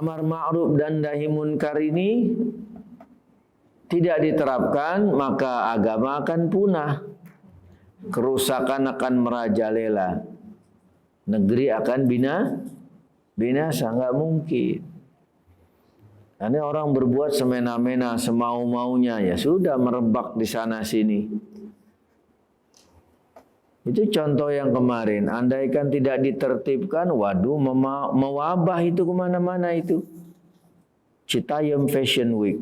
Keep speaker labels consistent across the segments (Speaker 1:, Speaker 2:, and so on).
Speaker 1: amar ma'ruf dan nahi munkar ini tidak diterapkan, maka agama akan punah. Kerusakan akan merajalela. Negeri akan binasa, nggak mungkin. Karena orang berbuat semena-mena, semau-maunya, ya sudah merebak di sana sini. Itu contoh yang kemarin. Andaikan tidak ditertibkan, waduh, mewabah itu kemana-mana itu. Citayam Fashion Week.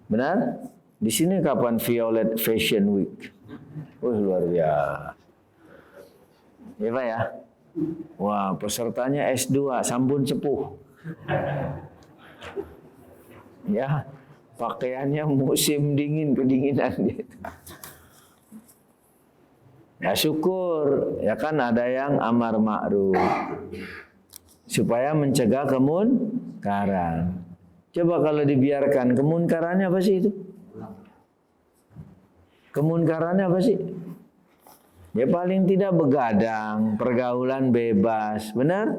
Speaker 1: Benar? Di sini kapan Violet Fashion Week? Luar biasa. Ya Pak ya? Wah, pesertanya S2, sambun sepuh. Ya, pakaiannya musim dingin, kedinginan gitu. Ya syukur, ya kan ada yang amar ma'ruf. Supaya mencegah kemunkaran. Coba kalau dibiarkan, kemunkarannya apa sih itu? Kemunkarannya apa sih? Ya paling tidak begadang, pergaulan bebas, benar?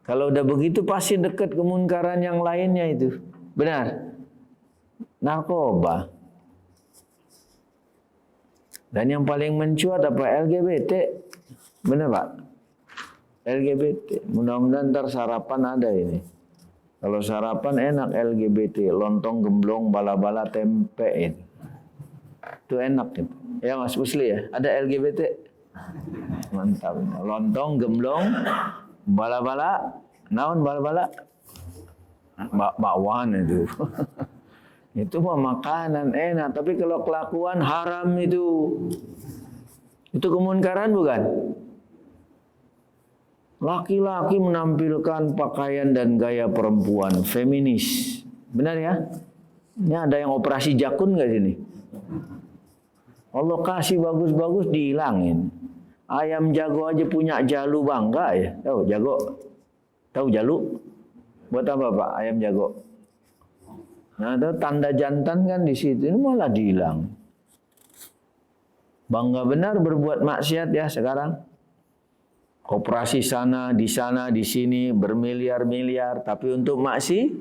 Speaker 1: Kalau udah begitu pasti dekat kemunkaran yang lainnya itu, benar? Narkoba. Dan yang paling mencuat apa? LGBT, benar Pak? LGBT, mudah-mudahan ntar sarapan ada ini. Kalau sarapan enak LGBT, lontong, gemblong, bala-bala, tempe itu. Itu enak gitu. Ya Mas Musli ya, ada LGBT. Mantap. Lontong, gemblong, bala-bala, naon bala-bala? Bakwan itu. Itu mah makanan enak, tapi kalau kelakuan haram itu. Itu kemunkaran bukan? Laki-laki menampilkan pakaian dan gaya perempuan, feminis. Benar ya? Ini ada yang operasi jakun nggak sini? Allah kasih bagus-bagus dihilangin. Ayam jago aja punya jalu bangga ya. Tahu jago? Tahu jalu? Buat apa Pak ayam jago? Nah, ada tanda jantan kan di situ, ini malah dihilang. Bangga benar berbuat maksiat ya sekarang. Koperasi sana, di sini bermiliar-miliar, tapi untuk maksiat.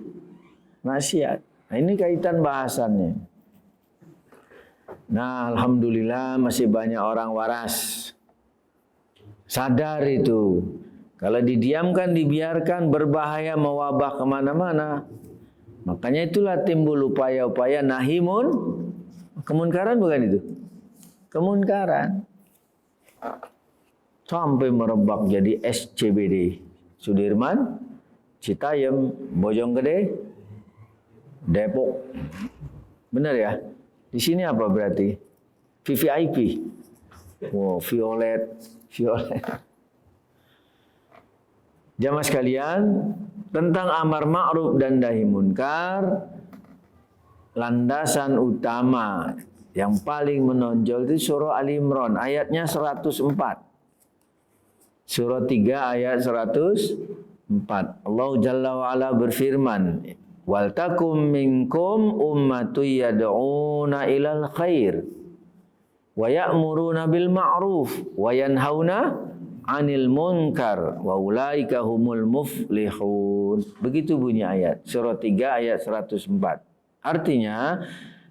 Speaker 1: Nah, ini kaitan bahasannya. Nah, alhamdulillah masih banyak orang waras. Sadar itu. Kalau didiamkan, dibiarkan, berbahaya mewabah kemana-mana. Makanya itulah timbul upaya-upaya nahimun. Kemunkaran bukan itu? Kemunkaran. Sampai merebak jadi SCBD. Sudirman, Citayam, Bojonggede, Depok. Benar ya? Di sini apa berarti? VVIP. Wow, violet. Jamaah sekalian, tentang amar ma'ruf dan nahi munkar, landasan utama yang paling menonjol itu surah Ali Imran, ayatnya 104. Surah 3 ayat 104. Allah Jalla wa'ala berfirman, wal takum minkum ummatu yad'una ilal khair wa ya'muruna bil ma'ruf wa yanhauna 'anil munkar wa ulaika humul muflihun. Begitu bunyi ayat surah 3 ayat 104. Artinya,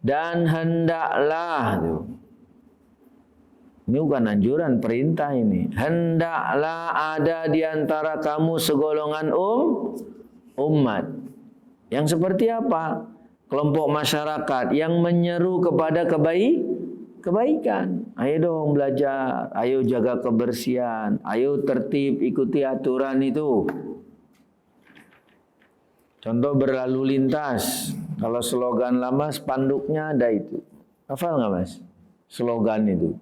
Speaker 1: dan hendaklah tuh. Ini bukan anjuran, perintah ini. Hendaklah ada di antara kamu segolongan umat. Yang seperti apa? Kelompok masyarakat yang menyeru kepada kebaikan. Ayo dong belajar, ayo jaga kebersihan, ayo tertib, ikuti aturan itu. Contoh berlalu lintas. Kalau slogan lama spanduknya ada itu. Hafal nggak Mas? Slogan itu.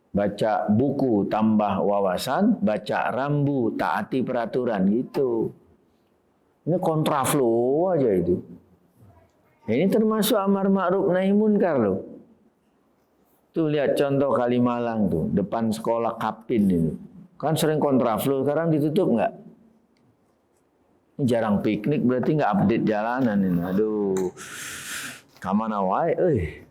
Speaker 1: Baca buku tambah wawasan, baca rambu taati peraturan gitu. Ini kontraflow aja itu. Ini termasuk amar ma'ruf nahi munkar loh. Tuh lihat contoh Kalimalang tuh, depan sekolah Kapin itu. Kan sering kontraflow, sekarang ditutup nggak? Ini jarang piknik berarti nggak update jalanan ini. Aduh, kamana wae,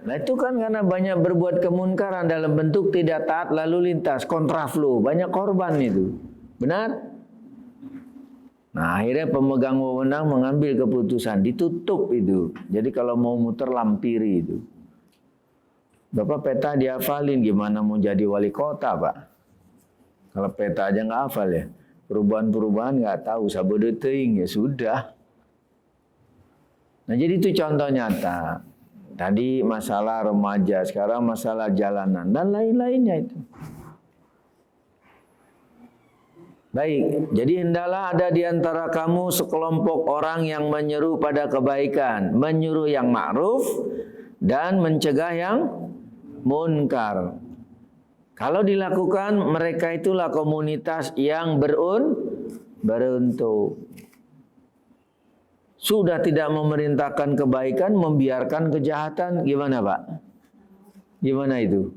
Speaker 1: Nah itu kan karena banyak berbuat kemunkaran dalam bentuk tidak taat lalu lintas, kontraflow, banyak korban itu. Benar? Nah akhirnya pemegang wewenang mengambil keputusan, ditutup itu. Jadi kalau mau muter lampiri itu. Bapak peta dihafalin, gimana mau jadi wali kota Pak? Kalau peta aja nggak hafal ya. Perubahan-perubahan nggak tahu, sabodeting ya sudah. Nah jadi itu contoh nyata. Tadi masalah remaja, sekarang masalah jalanan dan lain-lainnya itu. Baik, jadi hendaklah ada di antara kamu sekelompok orang yang menyeru pada kebaikan, menyuruh yang ma'ruf dan mencegah yang munkar. Kalau dilakukan, mereka itulah komunitas yang beruntung. Sudah tidak memerintahkan kebaikan, membiarkan kejahatan, gimana Pak? Gimana itu?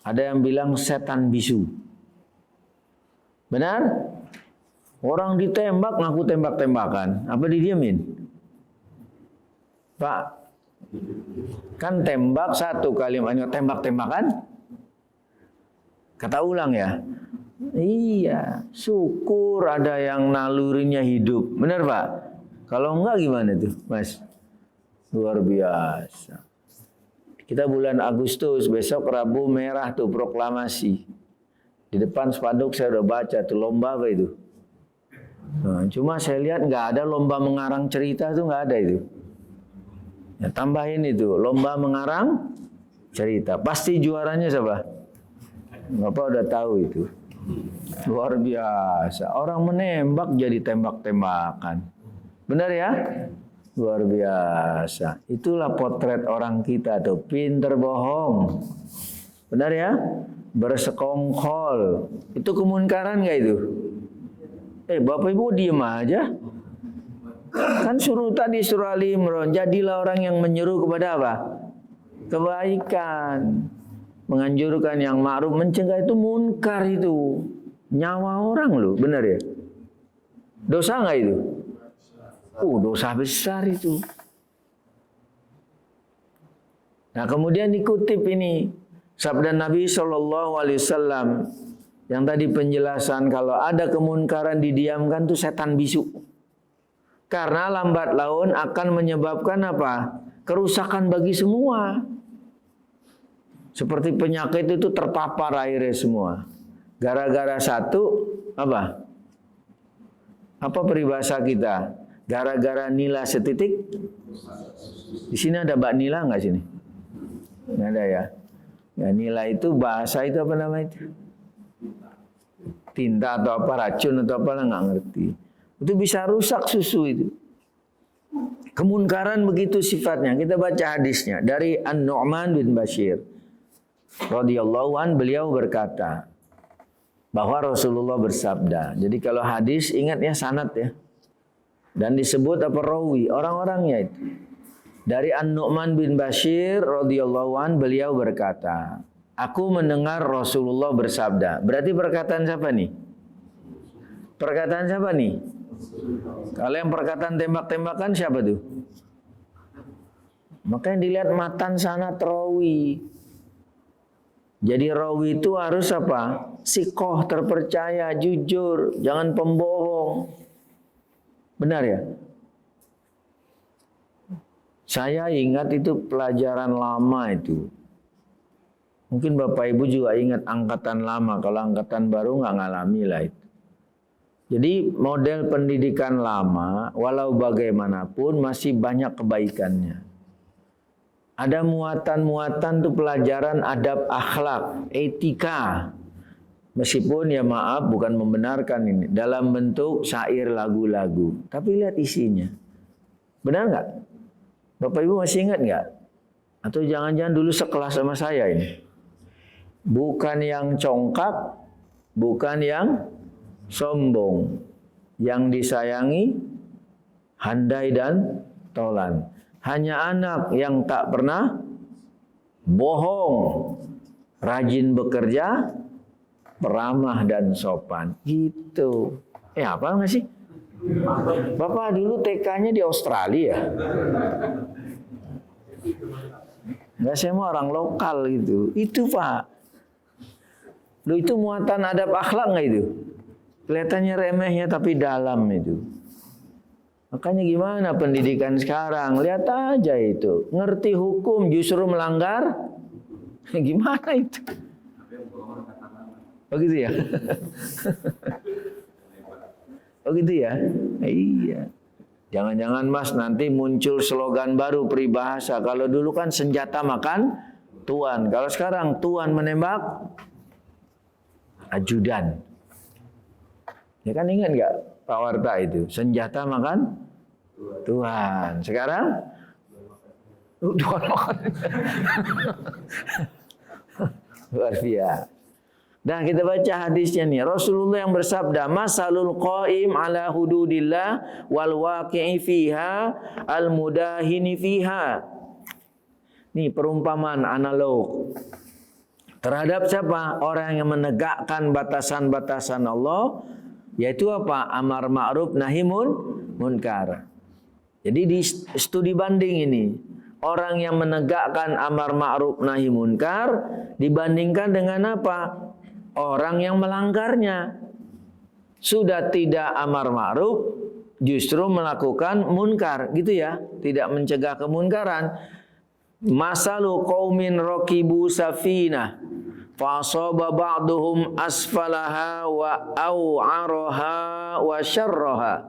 Speaker 1: Ada yang bilang setan bisu. Benar? Orang ditembak ngaku tembak-tembakan. Apa didiemin? Pak, kan tembak satu kalimatnya tembak-tembakan? Kata ulang ya? Iya, syukur ada yang nalurinya hidup. Benar Pak? Kalau enggak gimana tuh Mas? Luar biasa. Kita bulan Agustus, besok Rabu merah tuh proklamasi. Di depan spanduk saya udah baca tuh lomba apa itu. Nah, cuma saya lihat nggak ada lomba mengarang cerita tuh nggak ada itu. Ya, tambahin itu lomba mengarang cerita. Pasti juaranya siapa? Bapak udah tahu itu. Luar biasa. Orang menembak jadi tembak-tembakan. Benar ya? Luar biasa. Itulah potret orang kita tuh. Pinter bohong. Benar ya? Bersekongkol. Itu kemunkaran nggak itu? Bapak Ibu diem aja. Kan surah Ali Imran, jadilah orang yang menyeru kepada apa? Kebaikan. Menganjurkan yang ma'ruf, mencegah itu munkar itu. Nyawa orang loh, benar ya? Dosa nggak itu? Dosa besar itu. Nah kemudian dikutip ini. Sabda Nabi SAW yang tadi penjelasan kalau ada kemunkaran didiamkan itu setan bisu. Karena lambat laun akan menyebabkan apa? Kerusakan bagi semua. Seperti penyakit itu terpapar airnya semua. Gara-gara satu apa? Apa peribahasa kita? Gara-gara nila setitik. Di sini ada Mbak Nila nggak sini? Nggak ada ya. Ya, nilai itu bahasa itu apa namanya itu? Tinta atau apa, racun atau apa lah nggak ngerti. Itu bisa rusak susu itu. Kemunkaran begitu sifatnya. Kita baca hadisnya dari An-Nu'man bin Bashir radhiyallahu an, beliau berkata bahwa Rasulullah bersabda. Jadi kalau hadis ingat ya sanad ya. Dan disebut apa rawi, orang-orangnya itu. Dari An-Nu'man bin Bashir radhiyallahu an, beliau berkata, aku mendengar Rasulullah bersabda. Berarti perkataan siapa nih? Perkataan siapa nih? Kalau yang perkataan tembak-tembakan siapa tuh? Makanya dilihat matan sanad rawi. Jadi rawi itu harus apa? Sikoh, terpercaya, jujur, jangan pembohong. Benar ya? Saya ingat itu pelajaran lama itu. Mungkin Bapak Ibu juga ingat angkatan lama. Kalau angkatan baru nggak ngalami lah itu. Jadi model pendidikan lama, walau bagaimanapun masih banyak kebaikannya. Ada muatan-muatan tuh pelajaran adab akhlak, etika. Meskipun ya maaf bukan membenarkan ini. Dalam bentuk syair lagu-lagu. Tapi lihat isinya. Benar nggak? Bapak Ibu masih ingat nggak? Atau jangan-jangan dulu sekelas sama saya ini? Bukan yang congkak, bukan yang sombong. Yang disayangi, handai dan tolan. Hanya anak yang tak pernah bohong, rajin bekerja, peramah dan sopan. Gitu. Apa nggak sih? Bapak dulu TK-nya di Australia. Enggak, saya mau orang lokal gitu. Itu Pak. Loh, itu muatan adab akhlak nggak itu? Kelihatannya remehnya tapi dalam itu. Makanya gimana pendidikan sekarang? Lihat aja itu. Ngerti hukum justru melanggar. Gimana itu? Oh gitu ya? Oh gitu ya? Iya. Jangan-jangan Mas nanti muncul slogan baru peribahasa. Kalau dulu kan senjata makan tuan. Kalau sekarang tuan menembak ajudan. Ya kan ingat nggak Pak Warta itu? Senjata makan tuan. Sekarang tuan makan. Luar biasa. Dan kita baca hadisnya nih. Rasulullah yang bersabda, "Masalul qaim ala hududillah wal waqi'i fiha al mudahini fiha." Nih perumpamaan analog. Terhadap siapa? Orang yang menegakkan batasan-batasan Allah, yaitu apa? Amar ma'ruf nahi munkar. Jadi di studi banding ini, orang yang menegakkan amar ma'ruf nahi munkar dibandingkan dengan apa? Orang yang melanggarnya. Sudah tidak amar ma'ruf, justru melakukan munkar, gitu ya. Tidak mencegah kemunkaran. Masalu qaumin raqibu safinah fa asaba ba'duhum asfalaha wa au'araha wa syarraha.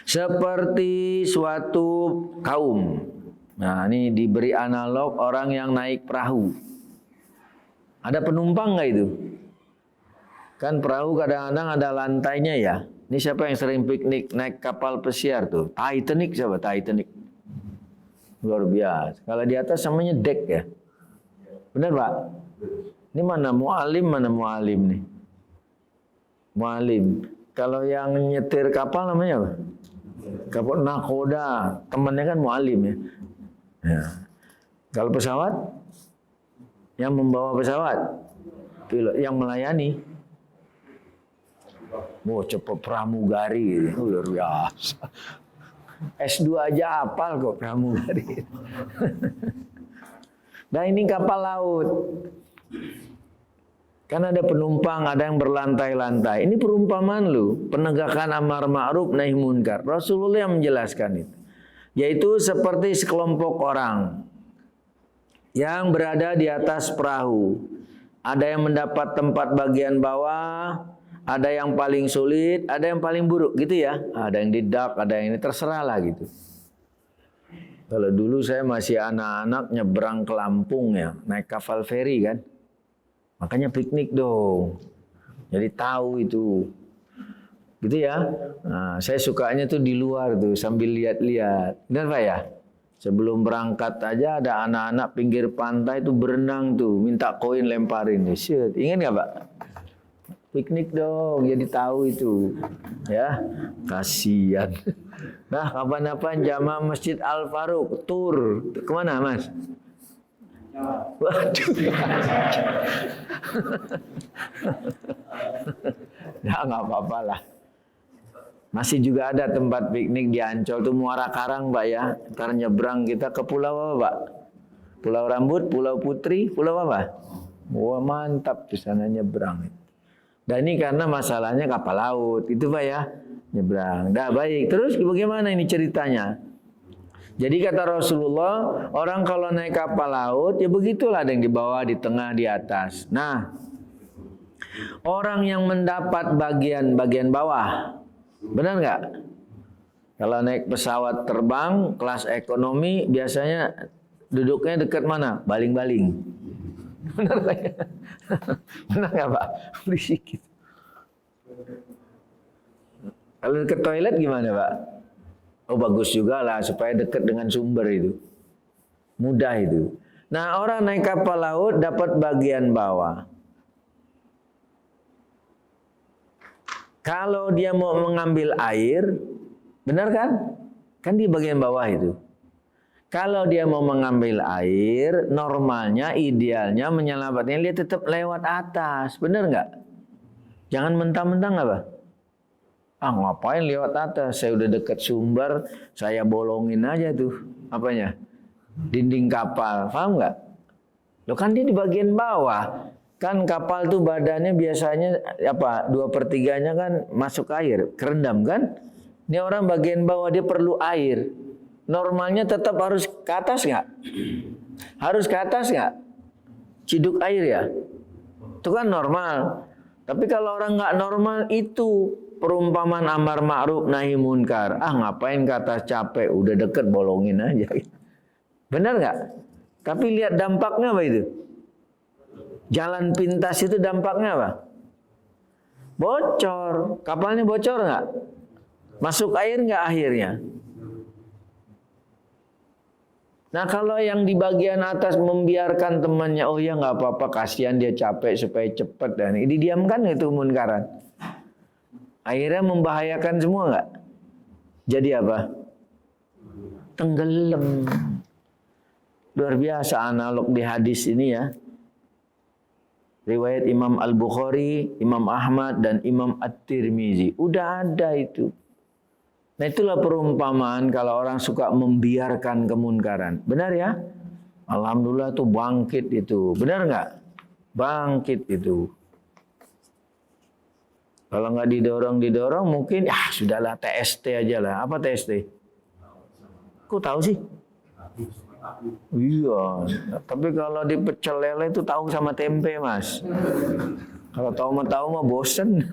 Speaker 1: Seperti suatu kaum. Nah, ini diberi analog orang yang naik perahu. Ada penumpang nggak itu? Kan perahu kadang-kadang ada lantainya ya. Ini siapa yang sering piknik naik kapal pesiar tuh? Titanic siapa? Titanic. Luar biasa. Kalau di atas namanya deck ya. Benar Pak? Ini mana mualim nih? Mualim. Kalau yang nyetir kapal namanya apa? Kapal nakoda. Temannya kan mualim ya. Ya. Kalau pesawat? Yang membawa pesawat, pilot yang melayani. Cepat pramugari, luar biasa. S2 aja hafal kok pramugari. Nah ini kapal laut. Kan ada penumpang, ada yang berlantai-lantai. Ini perumpamaan lu, penegakan amar ma'ruf nahi munkar. Rasulullah yang menjelaskan itu. Yaitu seperti sekelompok orang yang berada di atas perahu. Ada yang mendapat tempat bagian bawah, ada yang paling sulit, ada yang paling buruk gitu ya. Ada yang di dak, ada yang ini, terserah lah gitu. Kalau dulu saya masih anak-anak nyebrang ke Lampung ya, naik kapal feri kan. Makanya piknik dong. Jadi tahu itu. Gitu ya. Nah, saya sukanya tuh di luar tuh sambil lihat-lihat. Benar Pak ya? Sebelum berangkat aja ada anak-anak pinggir pantai itu berenang tuh, minta koin lemparin. Shit. Ingat nggak Pak? Piknik dong, jadi tahu itu. Ya, kasihan. Nah, kapan-kapan jamaah Masjid Al Faruq tur kemana Mas? Waduh. Nah, nggak apa-apa lah. Masih juga ada tempat piknik di Ancol tuh Muara Karang Pak ya. Ntar nyebrang kita ke pulau apa Pak? Pulau Rambut, Pulau Putri, pulau apa? Wah mantap di sana nyebrang. Dan ini karena masalahnya kapal laut, itu Pak ya. Nyebrang. Dah baik. Terus bagaimana ini ceritanya? Jadi kata Rasulullah, orang kalau naik kapal laut ya begitulah, ada yang di bawah, di tengah, di atas. Nah, orang yang mendapat bagian bawah, benar nggak? Kalau naik pesawat terbang kelas ekonomi biasanya duduknya dekat mana? Baling-baling. Benar nggak? Benar nggak Pak? Berisik. Kalau dekat toilet gimana Pak? Oh bagus juga lah supaya dekat dengan sumber itu. Mudah itu. Nah orang naik kapal laut dapat bagian bawah. Kalau dia mau mengambil air, benar kan? Kan di bagian bawah itu. Kalau dia mau mengambil air, normalnya, idealnya, menyelamatkan dia tetap lewat atas. Benar nggak? Jangan mentang-mentang apa? Ah ngapain lewat atas? Saya udah dekat sumber, saya bolongin aja tuh. Apanya? dinding kapal, paham nggak? Loh kan dia di bagian bawah. Kan kapal tuh badannya biasanya apa? 2/3-nya kan masuk air, kerendam kan? Ini orang bagian bawah dia perlu air. Normalnya tetap harus ke atas nggak? Harus ke atas nggak? Ciduk air ya? Itu kan normal. Tapi kalau orang nggak normal itu perumpamaan amar ma'ruf nahi munkar. Ah ngapain ke atas, capek, udah deket bolongin aja. Benar nggak? Tapi lihat dampaknya apa itu? Jalan pintas itu dampaknya apa? Bocor. Kapalnya bocor nggak? Masuk air nggak akhirnya? Nah kalau yang di bagian atas membiarkan temannya, oh ya nggak apa-apa, kasihan dia capek supaya cepat, dan ini didiamkan itu kemunkaran. Akhirnya membahayakan semua nggak? Jadi apa? Tenggelam. Luar biasa analog di hadis ini ya. Riwayat Imam Al-Bukhari, Imam Ahmad, dan Imam At-Tirmizi. Udah ada itu. Nah itulah perumpamaan kalau orang suka membiarkan kemunkaran. Benar ya? Alhamdulillah tuh bangkit itu. Benar nggak? Bangkit itu. Kalau nggak didorong mungkin sudahlah TST aja lah. Apa TST? Kok tahu sih? Iya. Tapi kalau di pecel lele itu tahu sama tempe, Mas. Kalau tahu mah bosen.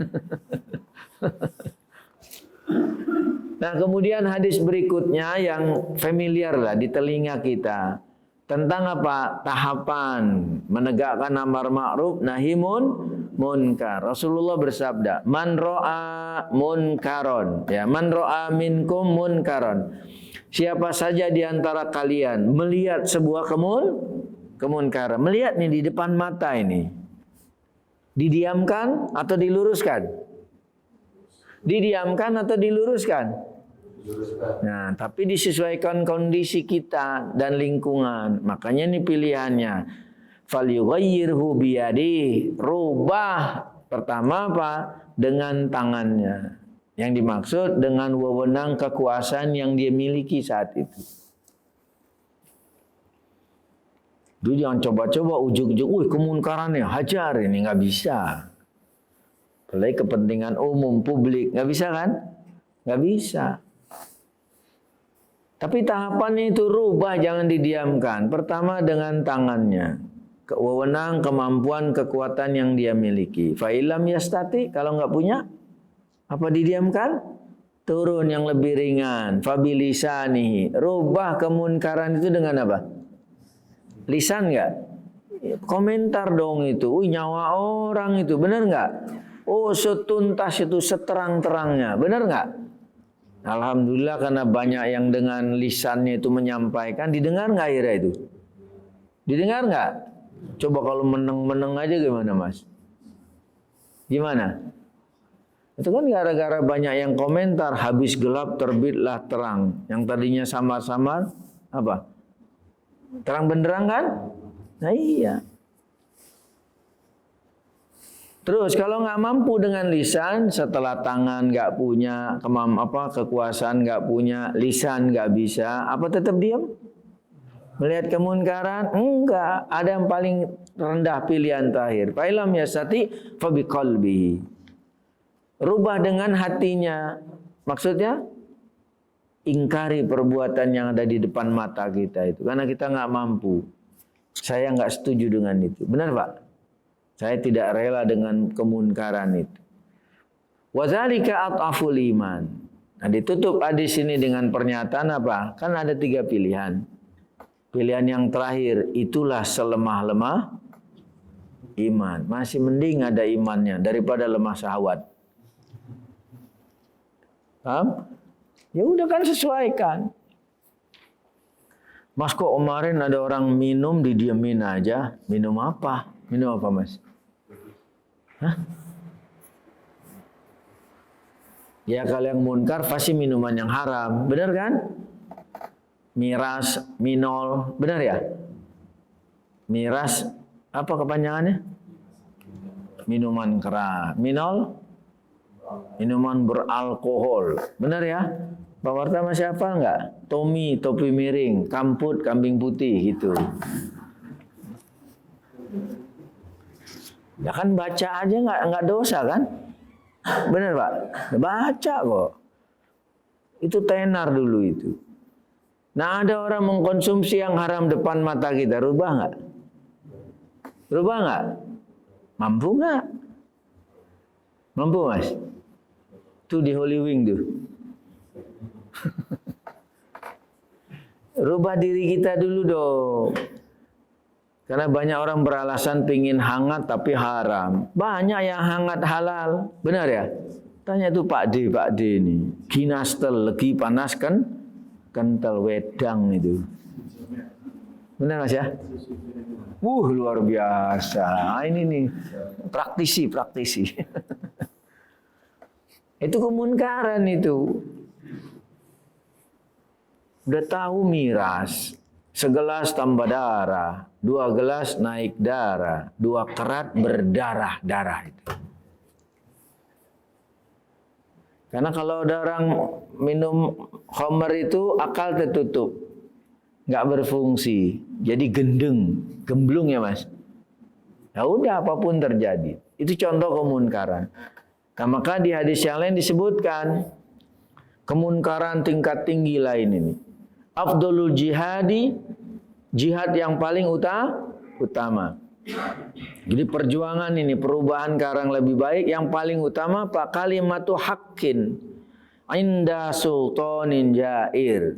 Speaker 1: Nah kemudian hadis berikutnya yang familiar lah di telinga kita. Tentang apa? Tahapan menegakkan amar ma'ruf nahi munkar. Rasulullah bersabda, man ro'a munkaron. Ya, man ro'a minkum munkaron. Siapa saja di antara kalian melihat sebuah kemunkaran. Melihat nih di depan mata ini. Didiamkan atau diluruskan? Didiamkan atau diluruskan? Nah, tapi disesuaikan kondisi kita dan lingkungan. Makanya ini pilihannya. Falyughayyirhu biyadihi. Rubah pertama apa? Dengan tangannya. Yang dimaksud dengan wewenang kekuasaan yang dia miliki saat itu. Jadi jangan coba-coba ujuk-ujuk, kemunkarannya hajar, ini nggak bisa. Apalagi kepentingan umum, publik, nggak bisa kan? Nggak bisa. Tapi tahapannya itu rubah, jangan didiamkan. Pertama dengan tangannya. Wewenang, kemampuan, kekuatan yang dia miliki. Fa'ilam yastati, kalau nggak punya, apa didiamkan? Turun yang lebih ringan. Fabilisanihi. Rubah kemunkaran itu dengan apa? Lisan nggak? Komentar dong itu. Nyawa orang itu, benar nggak? Oh setuntas itu, seterang-terangnya, benar nggak? Alhamdulillah karena banyak yang dengan lisannya itu menyampaikan, didengar nggak akhirnya itu? Didengar nggak? Coba kalau meneng-meneng aja gimana Mas? Gimana? Itu kan gara-gara banyak yang komentar, habis gelap terbitlah terang. Yang tadinya samar-samar, apa? Terang benderang kan? Nah iya. Terus kalau nggak mampu dengan lisan, setelah tangan nggak punya kekuasaan nggak punya, lisan nggak bisa, apa tetap diam? Melihat kemunkaran? Enggak. Ada yang paling rendah pilihan terakhir. Fa'ilam yastati fabiqalbihi. Rubah dengan hatinya. Maksudnya ingkari perbuatan yang ada di depan mata kita itu, karena kita nggak mampu. Saya nggak setuju dengan itu. Benar Pak? Saya tidak rela dengan kemunkaran itu. Wazalika at'aful iman. Nah, ditutup hadis ini dengan pernyataan apa? Kan ada 3 pilihan. Pilihan yang terakhir, itulah selemah-lemah iman. Masih mending ada imannya daripada lemah syahwat. Paham? Ya udah kan sesuaikan. Mas kok kemarin ada orang minum didiamin aja. Minum apa? Minum apa Mas? Hah? Ya kalau yang munkar pasti minuman yang haram, benar kan? Miras, minol, benar ya? Miras, apa kepanjangannya? Minuman keras. Minol, minuman beralkohol, benar ya? Pak Warta masih hafal nggak? Tommy, topi miring, Kamput, kambing putih gitu. Ya kan baca aja nggak dosa kan? Benar Pak? Baca kok. Itu tenar dulu itu. Nah ada orang mengkonsumsi yang haram depan mata kita, rubah nggak? Rubah nggak? Mampu nggak? Mampu Mas? Tuh di Holy Wing tuh. Rubah diri kita dulu dong. Karena banyak orang beralasan pingin hangat tapi haram. Banyak yang hangat halal. Benar ya? Tanya tuh Pak D ini. Ginastel, lagi panas kan? Kental wedang itu. Benar Mas ya? Luar biasa. Nah, ini nih praktisi. Itu kemunkaran itu. Udah tahu miras, segelas tambah darah, 2 gelas naik darah, 2 kerat berdarah-darah itu. Karena kalau ada orang minum khamr itu akal tertutup, nggak berfungsi, jadi gendeng, gemblung ya Mas. Ya udah apapun terjadi. Itu contoh kemunkaran. Nah, maka di hadis yang lain disebutkan kemunkaran tingkat tinggi lain ini. Afdolul jihadi, jihad yang paling utama. Jadi perjuangan ini, perubahan ke arah yang lebih baik, yang paling utama Pak kalimatu haqqin inda sultanin jair.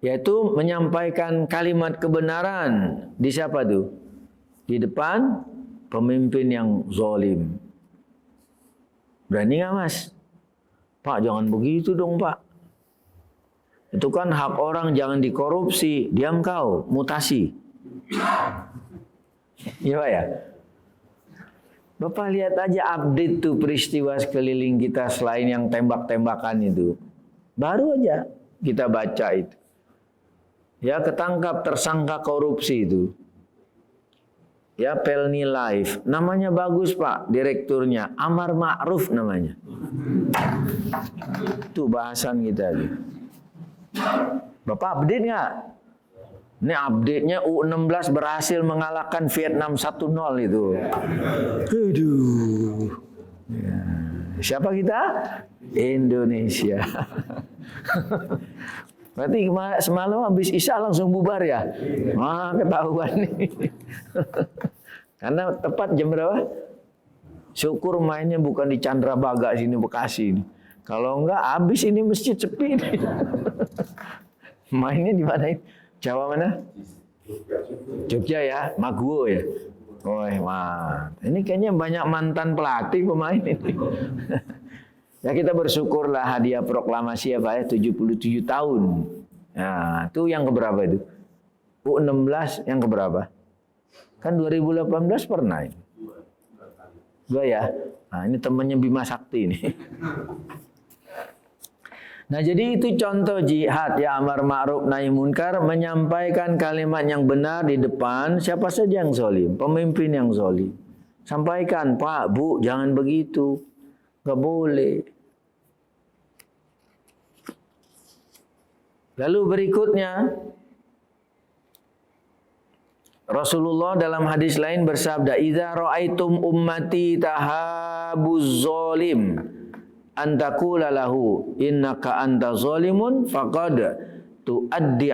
Speaker 1: Yaitu menyampaikan kalimat kebenaran di siapa tuh? Di depan pemimpin yang zalim. Berani nggak Mas? Pak jangan begitu dong Pak. Itu kan hak orang, jangan dikorupsi. Diam kau, mutasi. Iya Pak ya? Bapak lihat aja update tuh peristiwa sekeliling kita selain yang tembak-tembakan itu. Baru aja kita baca itu. Ya ketangkap tersangka korupsi itu. Ya Pelni Live. Namanya bagus Pak, direkturnya. Amar Ma'ruf namanya. Itu bahasan kita. Bapak update nggak? Ini update-nya U16 berhasil mengalahkan Vietnam 1-0 itu. Aduh. Ya. Siapa kita? Indonesia. Berarti semalam habis Isya langsung bubar ya? Wah, ketahuan nih. Karena tepat jam berapa? Syukur mainnya bukan di Candrabaga sini Bekasi ini. Kalau enggak habis ini masjid sepi nih. Mainnya di mana ini? Jawa mana? Jogja ya, Maguwo ya. Oh, ini kayaknya banyak mantan pelatih pemain ini. Ya kita bersyukurlah hadiah proklamasi apa ya 77 tahun. Nah, itu yang keberapa itu? U16 yang keberapa? Kan 2018 pernah ini. 2 ya. Nah, ini temannya Bima Sakti ini. Nah, jadi itu contoh jihad ya amar ma'ruf nahi munkar, menyampaikan kalimat yang benar di depan siapa saja yang zalim, pemimpin yang zalim. Sampaikan, Pak, Bu, jangan begitu. Enggak boleh. Lalu berikutnya Rasulullah dalam hadis lain bersabda, "Idza ra'aitum ummati tahabuz zalim antaqula lahu innaka anta zalimun faqad tuaddi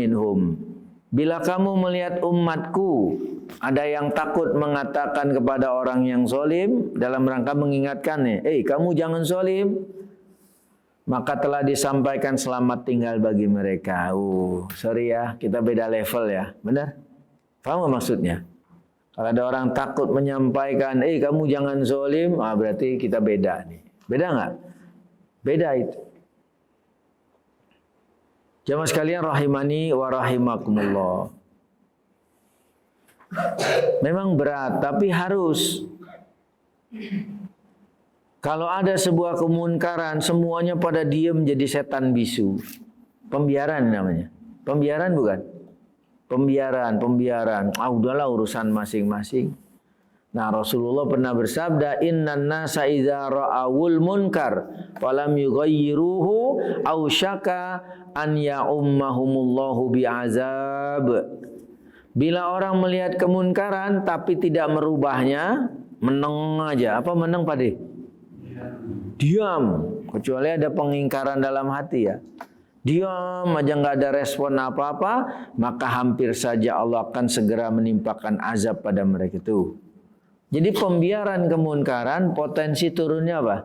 Speaker 1: minhum." Bila kamu melihat umatku ada yang takut mengatakan kepada orang yang zalim dalam rangka mengingatkannya, kamu jangan zalim, maka telah disampaikan selamat tinggal bagi mereka. Sorry ya, kita beda level ya. Benar? Paham maksudnya? Kalau ada orang takut menyampaikan, kamu jangan zalim, berarti kita beda nih. Beda nggak? Beda itu. Jamaah sekalian rahimani wa rahimakumullah. Memang berat, tapi harus. Kalau ada sebuah kemunkaran, semuanya pada diam jadi setan bisu. Pembiaran namanya. Pembiaran bukan? Pembiaran. Udahlah urusan masing-masing. Nah, Rasulullah pernah bersabda, "Innan nasa idza ra'awul munkar falam yughayyiruhu aw syaka an ya'ummahumullahu bi'azab." Bila orang melihat kemunkaran tapi tidak merubahnya, meneng aja. Apa meneng, Pak De? Diam. Kecuali ada pengingkaran dalam hati ya. Diam aja, nggak ada respon apa-apa, maka hampir saja Allah akan segera menimpakan azab pada mereka itu. Jadi pembiaran kemunkaran potensi turunnya apa?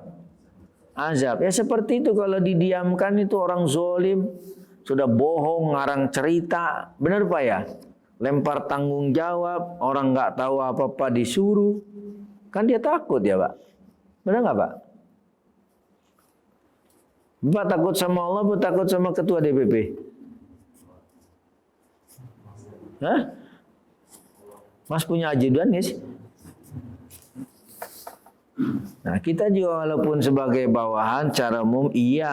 Speaker 1: Azab. Ya seperti itu, kalau didiamkan itu orang zolim, sudah bohong, ngarang cerita, benar Pak ya? Lempar tanggung jawab, orang nggak tahu apa-apa disuruh, kan dia takut ya Pak? Benar nggak Pak? Bapak takut sama Allah, Bapak takut sama ketua DPP? Hah? Mas punya ajudan ya sih? Nah, kita juga walaupun sebagai bawahan secara umum, iya,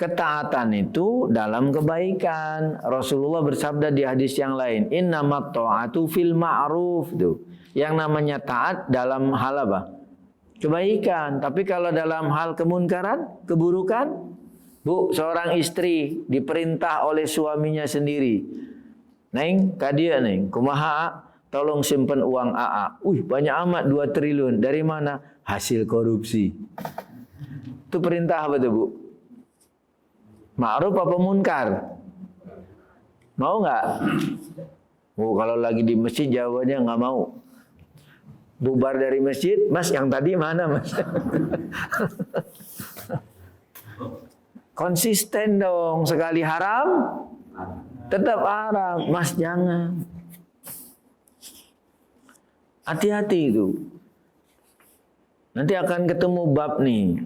Speaker 1: ketaatan itu dalam kebaikan. Rasulullah bersabda di hadis yang lain, innamat ta'atu fil ma'ruf tuh. Yang namanya taat dalam hal apa? Kebaikan. Tapi kalau dalam hal kemunkaran, keburukan, Bu, seorang istri diperintah oleh suaminya sendiri. Neng, kadia neng, kumaha? Tolong simpen uang AA. Banyak amat 2 triliun. Dari mana? Hasil korupsi. Itu perintah apa tuh Bu? Ma'ruf apa munkar? Mau nggak? Kalau lagi di masjid jawabannya nggak mau. Bubar dari masjid, Mas yang tadi mana Mas? Konsisten dong, sekali haram, tetap haram. Mas jangan. Hati-hati itu. Nanti akan ketemu bab nih.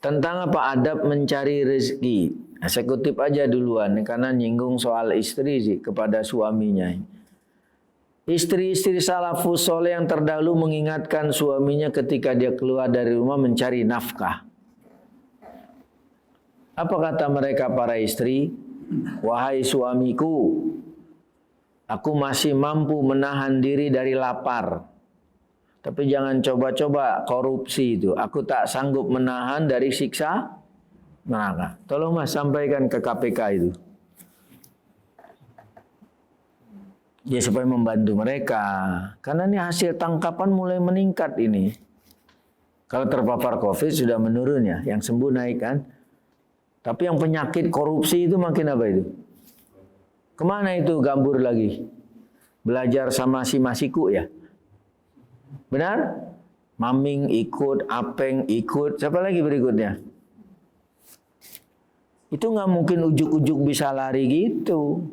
Speaker 1: Tentang apa? Adab mencari rezeki. Nah, saya kutip aja duluan, karena nyinggung soal istri sih kepada suaminya. Istri-istri salafus soleh yang terdahulu mengingatkan suaminya ketika dia keluar dari rumah mencari nafkah. Apa kata mereka para istri? Wahai suamiku, aku masih mampu menahan diri dari lapar. Tapi jangan coba-coba korupsi itu. Aku tak sanggup menahan dari siksa neraka. Tolong Mas sampaikan ke KPK itu. Ya supaya membantu mereka. Karena ini hasil tangkapan mulai meningkat ini. Kalau terpapar COVID sudah menurun ya. Yang sembuh naik kan. Tapi yang penyakit korupsi itu makin apa itu? Kemana itu gambur lagi? Belajar sama si Masiku ya? Benar? Maming ikut, Apeng ikut. Siapa lagi berikutnya? Itu nggak mungkin ujuk-ujuk bisa lari gitu.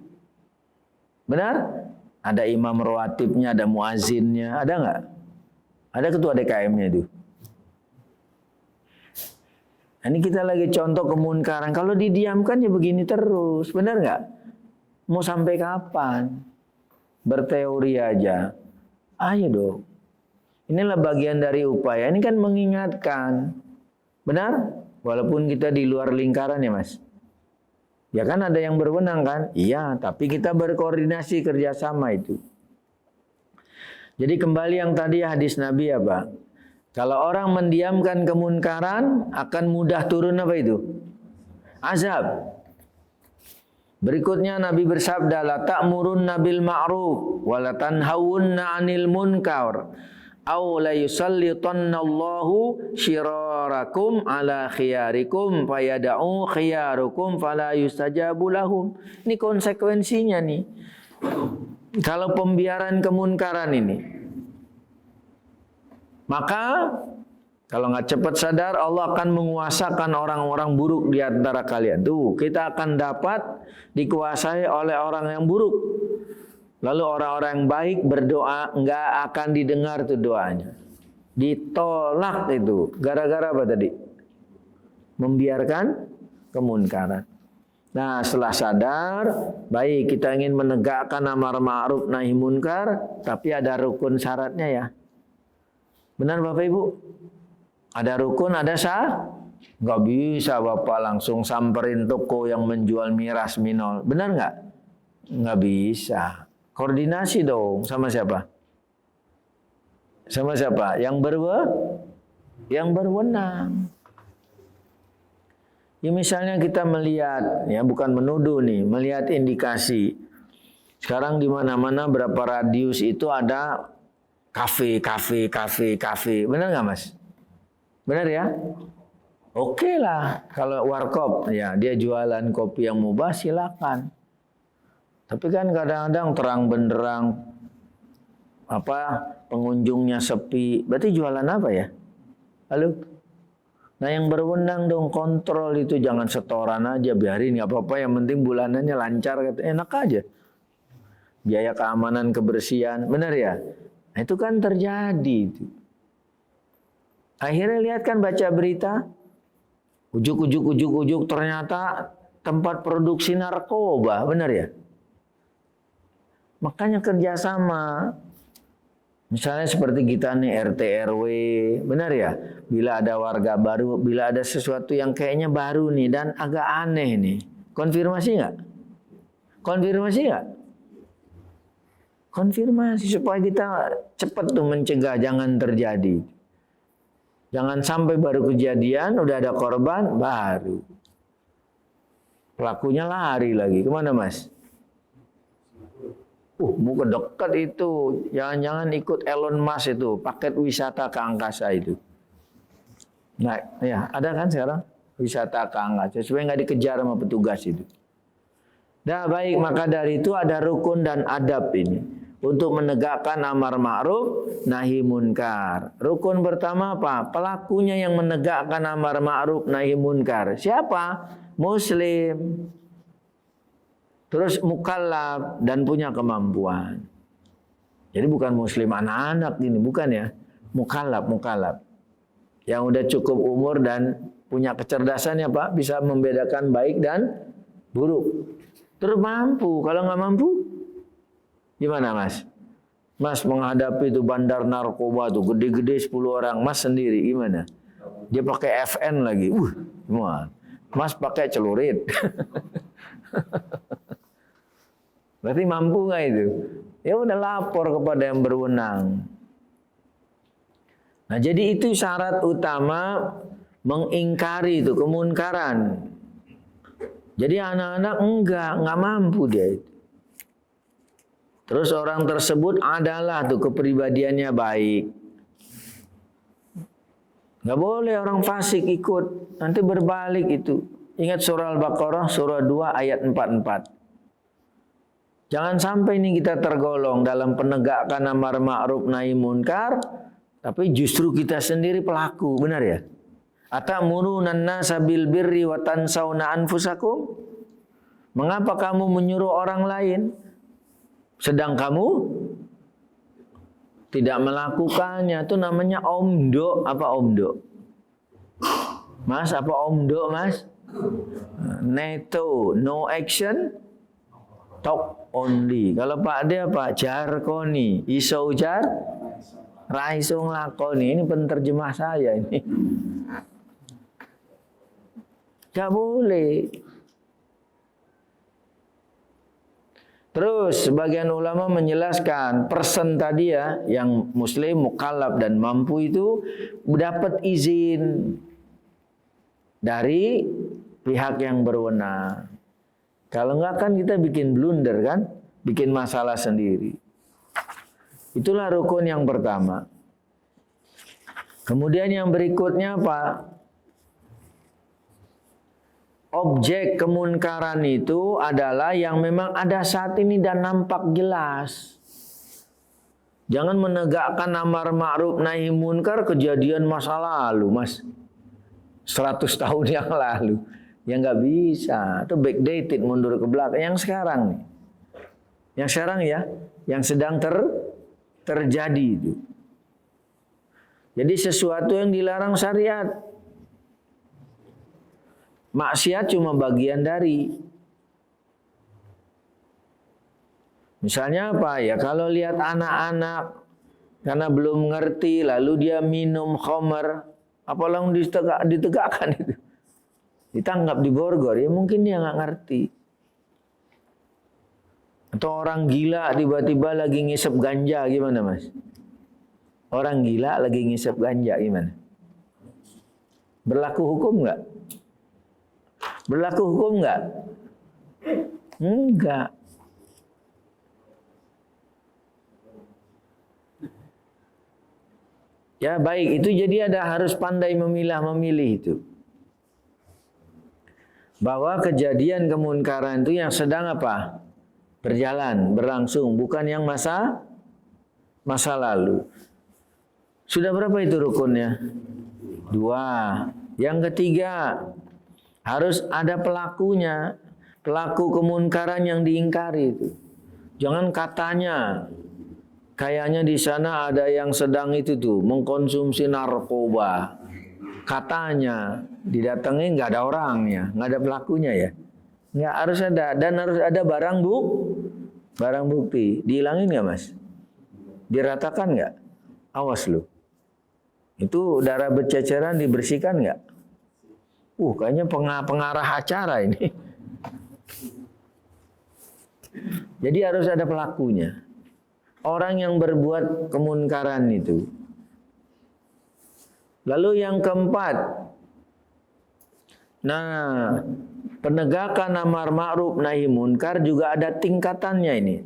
Speaker 1: Benar? Ada imam rawatibnya, ada muazinnya, ada nggak? Ada ketua DKM-nya itu. Nah, ini kita lagi contoh kemunkaran. Kalau didiamkan ya begini terus, benar nggak? Mau sampai kapan? Berteori aja. Ayo dong. Inilah bagian dari upaya. Ini kan mengingatkan. Benar? Walaupun kita di luar lingkaran ya Mas. Ya kan ada yang berwenang kan? Iya, tapi kita berkoordinasi kerjasama itu. Jadi kembali yang tadi hadis Nabi apa? Kalau orang mendiamkan kemunkaran akan mudah turun apa itu? Azab. Berikutnya Nabi bersabda, la ta'murunna bil ma'ruf wa la tanhawunna 'anil munkar aw la yusallitannallahu syirarakum ala khiyarikum fayad'u khiyarukum fala yustajabu lahum. Ini konsekuensinya nih. Kalau pembiaran kemunkaran ini, maka kalau nggak cepat sadar, Allah akan menguasakan orang-orang buruk di antara kalian. Tuh, kita akan dapat dikuasai oleh orang yang buruk. Lalu orang-orang yang baik berdoa, nggak akan didengar tuh doanya. Ditolak itu. Gara-gara apa tadi? Membiarkan kemunkaran. Nah, setelah sadar, baik kita ingin menegakkan amar ma'ruf nahi munkar, tapi ada rukun syaratnya ya. Benar Bapak Ibu? Ada rukun, ada sah? Nggak bisa Bapak langsung samperin toko yang menjual miras minol. Benar nggak? Nggak bisa. Koordinasi dong sama siapa? Sama siapa? Yang berwenang. Ya misalnya kita melihat, ya bukan menuduh nih, melihat indikasi. Sekarang di mana-mana berapa radius itu ada kafe. Benar nggak Mas? Benar ya? Oke lah, kalau warkop, ya dia jualan kopi yang mubah silakan. Tapi kan kadang-kadang terang benderang, pengunjungnya sepi, berarti jualan apa ya? Halo? Nah yang berwenang dong kontrol itu, jangan setoran aja, biarin nggak apa-apa, yang penting bulanannya lancar, enak aja. Biaya keamanan kebersihan, benar ya? Nah, itu kan terjadi. Akhirnya lihat kan baca berita, ujuk ternyata tempat produksi narkoba, benar ya? Makanya kerjasama. Misalnya seperti kita nih RT RW, benar ya? Bila ada warga baru, bila ada sesuatu yang kayaknya baru nih dan agak aneh nih, konfirmasi nggak? Konfirmasi supaya kita cepat tuh mencegah jangan terjadi. Jangan sampai baru kejadian, udah ada korban, baru pelakunya lari lagi. Kemana Mas? Bukan dekat itu. Jangan-jangan ikut Elon Musk itu, paket wisata ke angkasa itu. Nah, ya ada kan sekarang wisata ke angkasa supaya nggak dikejar sama petugas itu. Nah, baik, maka dari itu ada rukun dan adab ini untuk menegakkan amar ma'ruf nahi munkar. Rukun pertama apa? Pelakunya yang menegakkan amar ma'ruf nahi munkar. Siapa? Muslim. Terus mukallaf dan punya kemampuan. Jadi bukan muslim anak-anak ini, bukan ya. Mukallaf. Yang udah cukup umur dan punya kecerdasan ya Pak, bisa membedakan baik dan buruk. Terus mampu, kalau nggak mampu, gimana Mas? Mas menghadapi itu bandar narkoba tuh, gede-gede 10 orang, Mas sendiri gimana? Dia pakai FN lagi, semua. Mas pakai celurit. Berarti mampu nggak itu? Ya udah lapor kepada yang berwenang. Nah jadi itu syarat utama mengingkari itu kemunkaran. Jadi anak-anak nggak mampu dia itu. Terus orang tersebut adalah tuh kepribadiannya baik. Nggak boleh orang fasik ikut, nanti berbalik itu. Ingat surah Al-Baqarah surah 2 ayat 44. Jangan sampai ini kita tergolong dalam penegakan amar ma'ruf nahi munkar, tapi justru kita sendiri pelaku, benar ya? Atamuruna an-nasa bil birri wa tansawna anfusakum? Mengapa kamu menyuruh orang lain sedang kamu tidak melakukannya? Itu namanya omdo. Apa omdo? Mas, apa omdo, Mas? Neto, no action, talk only. Kalau Pak dia apa? Jarkoni, iso ujar, raiso nglakoni. Ini penterjemah saya ini. Gak boleh. Terus sebagian ulama menjelaskan person tadi ya, yang muslim, mukallaf dan mampu itu dapat izin dari pihak yang berwenang. Kalau enggak kan kita bikin blunder kan, bikin masalah sendiri. Itulah rukun yang pertama. Kemudian yang berikutnya apa? Objek kemunkaran itu adalah yang memang ada saat ini dan nampak jelas. Jangan menegakkan amar ma'ruf nahi munkar kejadian masa lalu, Mas. 100 tahun yang lalu. Ya nggak bisa. Itu backdated, mundur ke belakang. Yang sekarang nih. Yang sekarang ya, yang sedang terjadi itu. Jadi sesuatu yang dilarang syariat. Maksiat cuma bagian dari. Misalnya apa ya? Kalau lihat anak-anak karena belum ngerti lalu dia minum khamar, apalagi ditegakkan itu. Ditangkap di Borgor, ya mungkin dia nggak ngerti. Atau orang gila tiba-tiba lagi ngisep ganja, gimana Mas? Orang gila lagi ngisep ganja gimana? Berlaku hukum nggak? Berlaku hukum nggak? Enggak. Ya baik, itu jadi harus pandai memilah-memilih itu. Bahwa kejadian kemunkaran itu yang sedang apa? Berjalan, berlangsung, bukan yang masa lalu. Sudah berapa itu rukunnya? 2. Yang ketiga, harus ada pelakunya. Pelaku kemunkaran yang diingkari itu. Jangan katanya, kayaknya di sana ada yang sedang itu tuh mengkonsumsi narkoba. Katanya didatangi nggak ada orangnya, nggak ada pelakunya ya. Nggak harus ada, dan harus ada barang bukti. Dihilangin nggak mas? Diratakan nggak? Awas lu. Itu darah berceceran dibersihkan nggak? Kayaknya pengarah acara ini. Jadi harus ada pelakunya. Orang yang berbuat kemunkaran itu. Lalu yang keempat, penegakan amar ma'ruf nahi munkar juga ada tingkatannya ini.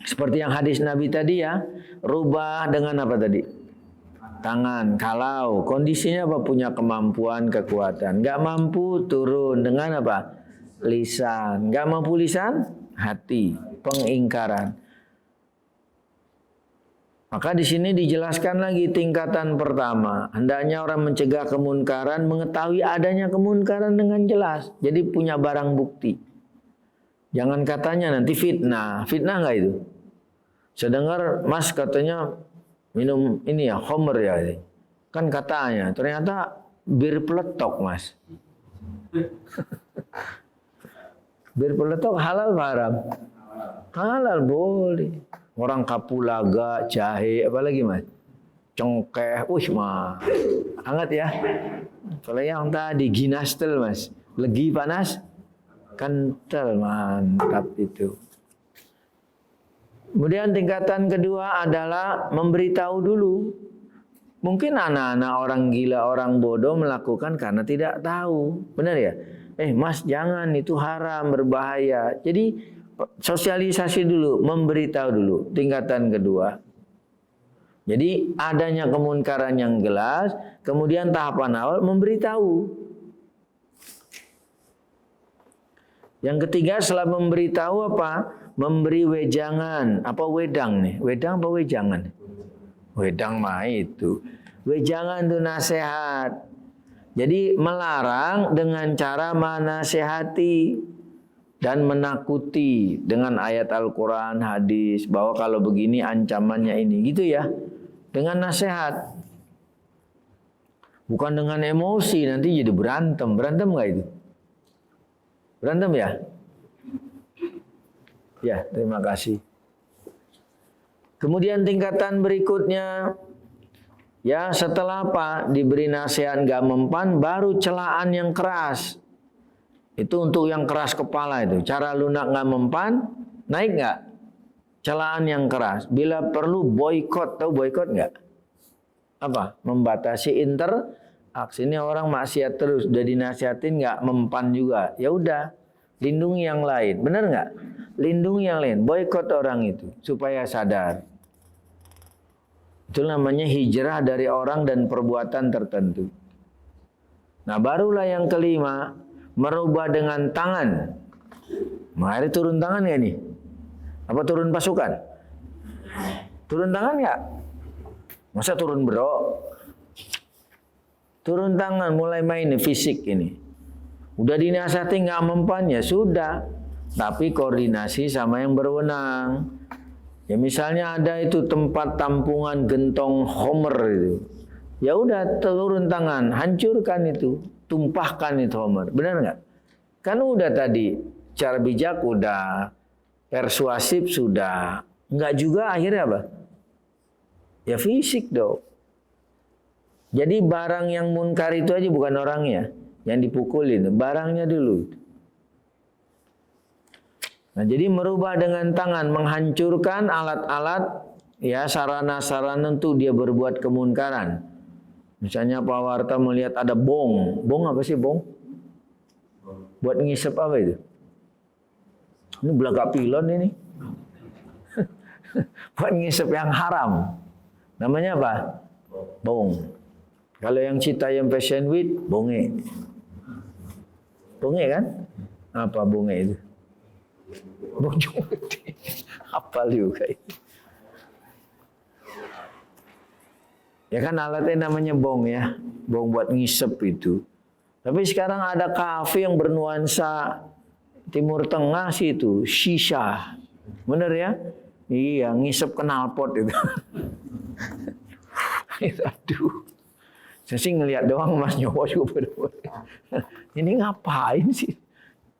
Speaker 1: Seperti yang hadis Nabi tadi ya, rubah dengan apa tadi? Tangan. Kalau kondisinya apa? Punya kemampuan, kekuatan. Nggak mampu, turun dengan apa? Lisan. Nggak mampu lisan, hati. Pengingkaran. Maka di sini dijelaskan lagi tingkatan pertama. Hendaknya orang mencegah kemunkaran, mengetahui adanya kemunkaran dengan jelas. Jadi punya barang bukti. Jangan katanya nanti fitnah. Fitnah nggak itu? Saya dengar mas katanya minum ini ya, homer ya. Kan katanya, ternyata bir peletok mas. Bir peletok halal apa haram? Halal boleh. Orang kapulaga, jahe, apalagi mas? Cengkeh, mah. Hangat ya. Kalau yang tadi ginastel mas, legi panas, kental, mantap itu. Kemudian tingkatan kedua adalah memberitahu dulu. Mungkin anak-anak orang gila, orang bodoh melakukan karena tidak tahu. Benar ya? Mas jangan, itu haram, berbahaya. Jadi sosialisasi dulu, memberitahu dulu. Tingkatan kedua. Jadi adanya kemunkaran yang jelas, kemudian tahapan awal memberitahu. Yang ketiga setelah memberitahu apa? Memberi wejangan. Apa wedang nih? Wedang apa wejangan? Wedang mah itu. Wejangan itu nasihat. Jadi melarang dengan cara menasehati dan menakuti dengan ayat Al-Quran, hadis, bahwa kalau begini ancamannya ini, gitu ya. Dengan nasihat. Bukan dengan emosi, nanti jadi berantem. Berantem nggak itu? Berantem ya? Ya, terima kasih. Kemudian tingkatan berikutnya, ya setelah apa? Diberi nasihat nggak mempan, baru celaan yang keras. Itu untuk yang keras kepala itu. Cara lunak nggak mempan, naik nggak? Celaan yang keras. Bila perlu boykot, tahu boykot nggak? Apa? Membatasi interaksi. Ini orang maksiat terus, udah dinasihatin nggak mempan juga. Ya udah, lindungi yang lain. Benar nggak? Lindungi yang lain. Boykot orang itu supaya sadar. Itu namanya hijrah dari orang dan perbuatan tertentu. Nah, barulah yang kelima, merubah dengan tangan. Mari turun tangan ya nih? Apa turun pasukan? Turun tangan nggak? Masa turun bro? Turun tangan, mulai main nih, fisik ini. Udah dinasihati nggak mempan, ya sudah. Tapi koordinasi sama yang berwenang. Ya misalnya ada itu tempat tampungan gentong homer itu. Ya udah turun tangan, hancurkan itu. Tumpahkan itu homer. Benar nggak? Kan udah tadi, cara bijak udah, persuasif sudah. Nggak juga akhirnya apa? Ya fisik dong. Jadi barang yang munkar itu aja bukan orangnya. Yang dipukulin, barangnya dulu. Nah, jadi merubah dengan tangan, menghancurkan alat-alat ya sarana-sarana untuk dia berbuat kemunkaran. Misalnya Pak Warta melihat ada bong. Bong apa sih bong? Buat ngisep apa itu? Ini belagak pilon ini. Buat ngisep yang haram. Namanya apa? Bong. Kalau yang Citayam Fashion Week, bonge. Bonge kan? Apa bonge itu? Bojong gede. Apa juga itu? Ya kan alatnya namanya bong ya. Bong buat ngisep itu. Tapi sekarang ada kafe yang bernuansa Timur Tengah sih itu. Shisha. Bener ya? Iya, ngisep knalpot itu. Aduh. Saya sih ngelihat doang Mas nyoba juga. Ini ngapain sih?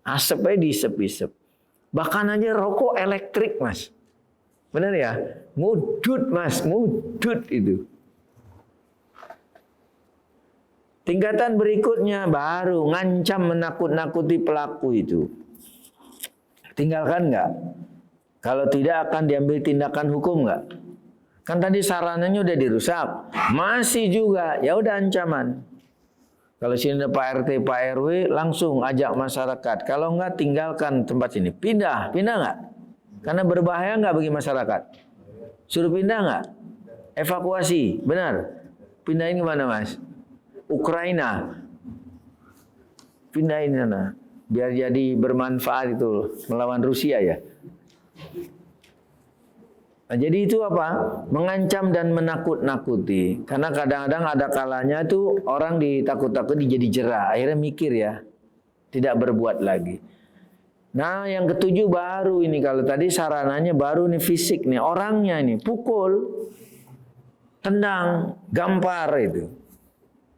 Speaker 1: Asap aja diisep-isep. Bahkan aja rokok elektrik Mas. Bener ya? Ngudut Mas, ngudut itu. Tingkatan berikutnya baru ngancam menakut-nakuti pelaku itu. Tinggalkan nggak? Kalau tidak akan diambil tindakan hukum nggak? Kan tadi sarananya udah dirusak, masih juga, ya udah ancaman. Kalau sini ada Pak RT, Pak RW, langsung ajak masyarakat. Kalau nggak tinggalkan tempat sini, pindah nggak? Karena berbahaya nggak bagi masyarakat? Suruh pindah nggak? Evakuasi, benar? Pindahin kemana Mas? Ukraina, pindahin sana, biar jadi bermanfaat itu melawan Rusia ya. Nah, jadi itu apa? Mengancam dan menakut-nakuti. Karena kadang-kadang ada kalanya tuh orang ditakut-takuti jadi jerah, akhirnya mikir ya, tidak berbuat lagi. Nah, yang ketujuh baru ini, kalau tadi sarananya baru nih fisik nih, orangnya ini pukul, tendang, gampar itu.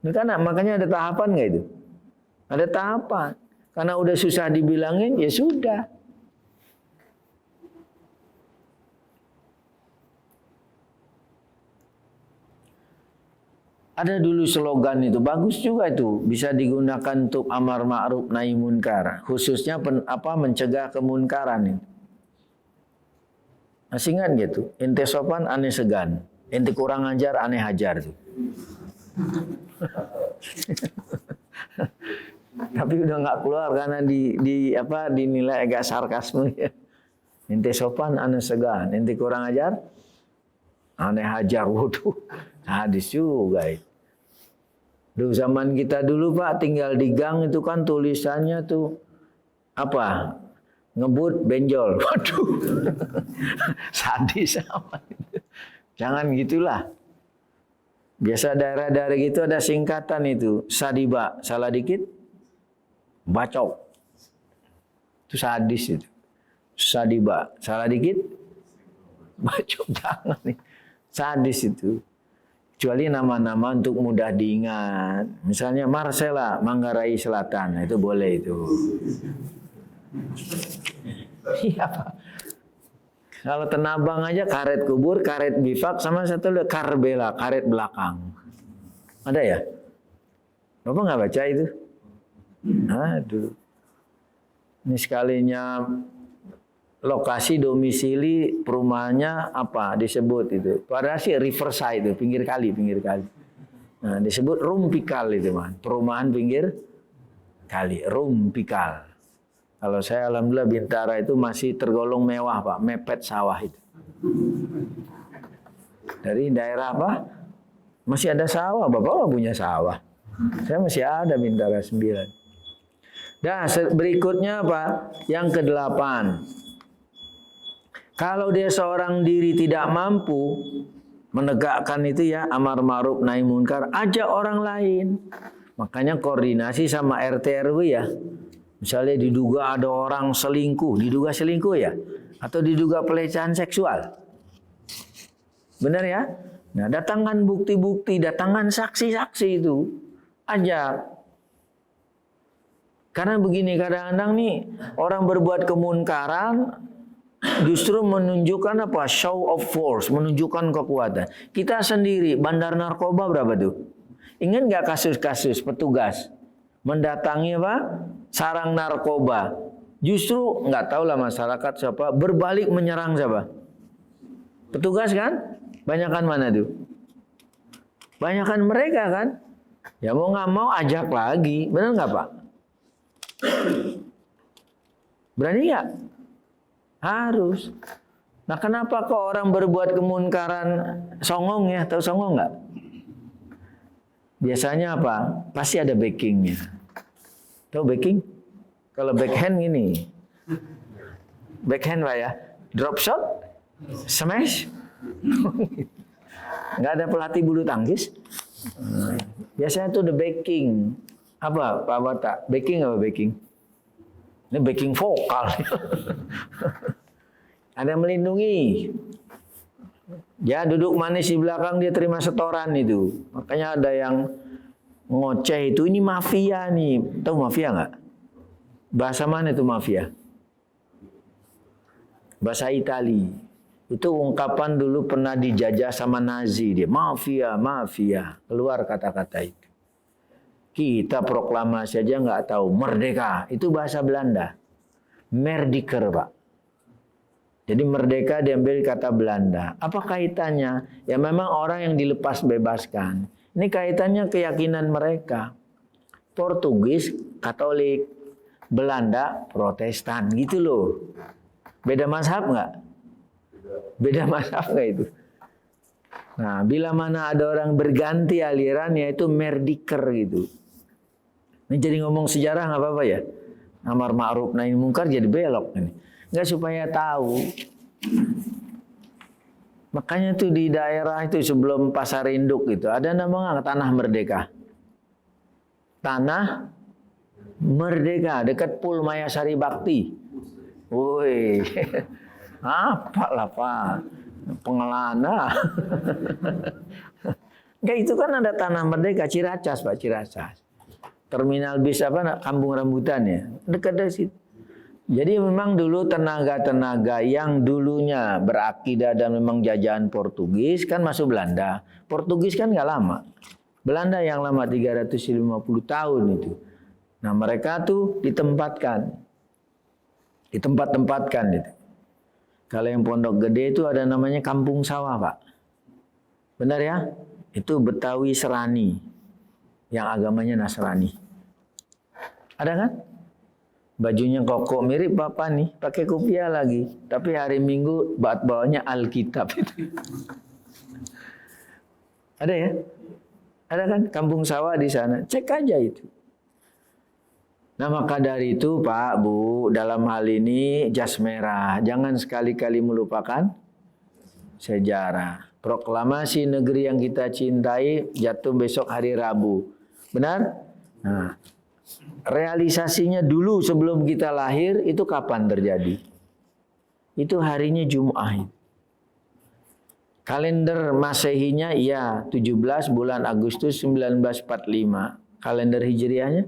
Speaker 1: Ini kan makanya ada tahapan nggak itu? Ada tahapan. Karena udah susah dibilangin, ya sudah. Ada dulu slogan itu, bagus juga itu. Bisa digunakan untuk amar ma'ruf nahi munkar. Khususnya mencegah kemunkaran. Masih ingat gitu? Ente sopan, ane segan. Ente kurang ajar, ane hajar tuh. Tapi udah nggak keluar karena dinilai agak sarkasme ya. Ente sopan, ane segan. Ente kurang ajar, ane hajar. Waduh, hadis juga itu. Duh, zaman kita dulu Pak tinggal di gang itu kan tulisannya tuh apa? Ngebut benjol. Waduh. Sadis apa itu. Jangan gitulah. Biasa daerah-daerah gitu ada singkatan itu, sadiba, salah dikit, bacok. Itu sadis itu. Sadiba, salah dikit, bacok. Jangan nih. Sadis itu. Kecuali nama-nama untuk mudah diingat. Misalnya Marcella, Manggarai Selatan, itu boleh itu. Iya Pak. Kalau Tenabang aja karet kubur, karet bifak, sama satu karbela, karet belakang. Ada ya? Bapak nggak baca itu? Aduh. Ini sekalinya lokasi domisili perumahannya apa disebut itu? Padahal sih riverside itu, pinggir kali. Nah, disebut rumpikal itu man. Perumahan pinggir kali, rumpikal. Kalau saya alhamdulillah Bintara itu masih tergolong mewah Pak, mepet sawah itu. Dari daerah apa? Masih ada sawah, Bapak nggak punya sawah. Saya masih ada Bintara 9. Nah, berikutnya apa? Yang ke-8. Kalau dia seorang diri tidak mampu menegakkan itu ya, amar ma'ruf nahi munkar, ajak orang lain. Makanya koordinasi sama RT RW ya. Misalnya diduga ada orang selingkuh, diduga selingkuh ya, atau diduga pelecehan seksual. Benar ya? Nah, datangkan bukti-bukti, datangkan saksi-saksi itu. Ajak. Karena begini, kadang-kadang nih orang berbuat kemunkaran justru menunjukkan apa? Show of force, menunjukkan kekuatan. Kita sendiri, bandar narkoba berapa tuh? Ingat nggak kasus-kasus petugas mendatangi apa? Sarang narkoba. Justru nggak tahu lah masyarakat siapa berbalik menyerang siapa? Petugas kan? Banyakan mana tuh? Banyakan mereka kan? Ya mau nggak mau ajak lagi. Benar nggak Pak? Berani nggak? Harus. Nah kenapa kok orang berbuat kemunkaran songong ya? Tahu songong nggak? Biasanya apa? Pasti ada backingnya. Tahu backing? Kalau backhand gini. Backhand Pak ya? Drop shot? Smash? Nggak ada pelatih bulu tangkis? Biasanya itu the backing. Apa Pak Bata? Backing apa backing? Ini backing vokal. Ada yang melindungi. Ya duduk manis di belakang dia terima setoran itu. Makanya ada yang ngoceh itu, ini mafia nih. Tahu mafia nggak? Bahasa mana itu mafia? Bahasa Itali. Itu ungkapan dulu pernah dijajah sama Nazi dia. Mafia, mafia. Keluar kata-kata itu. Kita proklamasi aja nggak tahu. Merdeka. Itu bahasa Belanda. Merdiker Pak. Jadi merdeka diambil kata Belanda. Apa kaitannya? Ya memang orang yang dilepas bebaskan. Ini kaitannya keyakinan mereka. Portugis Katolik, Belanda Protestan gitu loh. Beda mazhab nggak? Beda mazhab nggak itu? Nah, bila mana ada orang berganti aliran yaitu merdiker gitu. Ini jadi ngomong sejarah nggak apa-apa ya? Amar ma'ruf nahi mungkar jadi belok ini. Nggak supaya tahu. Makanya tuh di daerah itu sebelum Pasar Induk itu ada namanya Tanah Merdeka. Tanah Merdeka dekat Pul Mayasari Bakti. Woi, apalah Pak, pengelana. Enggak itu kan ada Tanah Merdeka Ciracas Pak, Ciracas. Terminal bis apa? Kampung Rambutan ya, dekat dari situ. Jadi memang dulu tenaga-tenaga yang dulunya berakidah dan memang jajahan Portugis kan masuk Belanda. Portugis kan nggak lama. Belanda yang lama 350 tahun itu. Nah mereka tuh ditempatkan. Ditempat-tempatkan itu. Kalau yang Pondok Gede itu ada namanya Kampung Sawah Pak. Benar ya? Itu Betawi Serani. Yang agamanya Nasrani. Ada kan? Bajunya koko mirip Bapak nih, pakai kopiah lagi. Tapi hari Minggu bawanya Alkitab itu. Ada ya? Ada kan Kampung Sawah di sana. Cek aja itu. Nah maka dari itu Pak, Bu, dalam hal ini jas merah. Jangan sekali-kali melupakan sejarah. Proklamasi negeri yang kita cintai jatuh besok hari Rabu. Benar? Nah, realisasinya dulu sebelum kita lahir itu kapan terjadi? Itu harinya Jumat. Kalender Masehinya iya 17 bulan Agustus 1945. Kalender Hijriahnya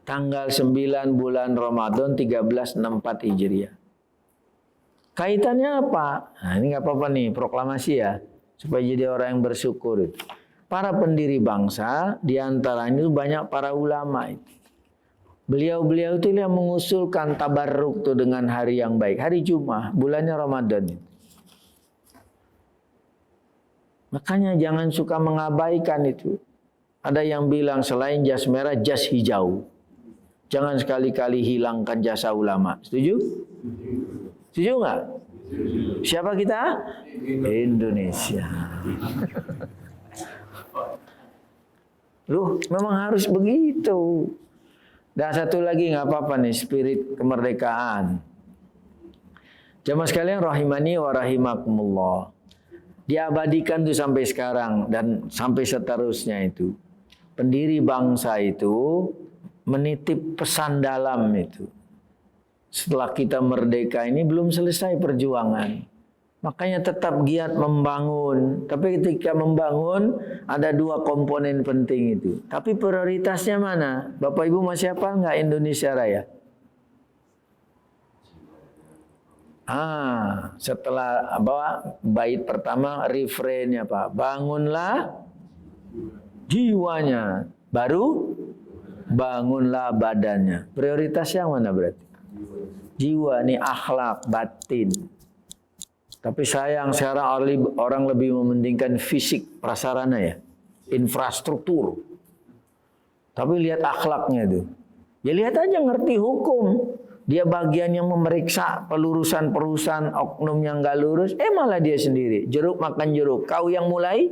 Speaker 1: tanggal 9 bulan Ramadan 1364 Hijriah. Kaitannya apa? Nah, ini nggak apa-apa nih proklamasi ya supaya jadi orang yang bersyukur itu. Para pendiri bangsa, diantaranya itu banyak para ulama itu. Beliau-beliau itu yang mengusulkan tabarruk itu dengan hari yang baik. Hari Jumat, bulannya Ramadan itu. Makanya jangan suka mengabaikan itu. Ada yang bilang selain jas merah, jas hijau. Jangan sekali-kali hilangkan jasa ulama. Setuju? Setuju nggak? Siapa kita? Indonesia. Loh, memang harus begitu. Dan satu lagi nggak apa-apa nih, spirit kemerdekaan. Jamaah sekalian rahimani wa rahimakumullah. Diabadikan tuh sampai sekarang dan sampai seterusnya itu. Pendiri bangsa itu menitip pesan dalam itu. Setelah kita merdeka ini belum selesai perjuangan. Makanya tetap giat membangun. Tapi ketika membangun ada dua komponen penting itu. Tapi prioritasnya mana? Bapak Ibu masih hafal nggak Indonesia Raya? Setelah bait pertama refrainnya Pak. Bangunlah jiwanya. Baru bangunlah badannya. Prioritas yang mana berarti? Jiwa nih akhlak, batin. Tapi sayang sekarang orang lebih mementingkan fisik, prasarana ya, infrastruktur. Tapi lihat akhlaknya itu. Ya lihat aja ngerti hukum. Dia bagian yang memeriksa pelurusan perusahaan oknum yang gak lurus. Malah dia sendiri. Jeruk makan jeruk. Kau yang mulai,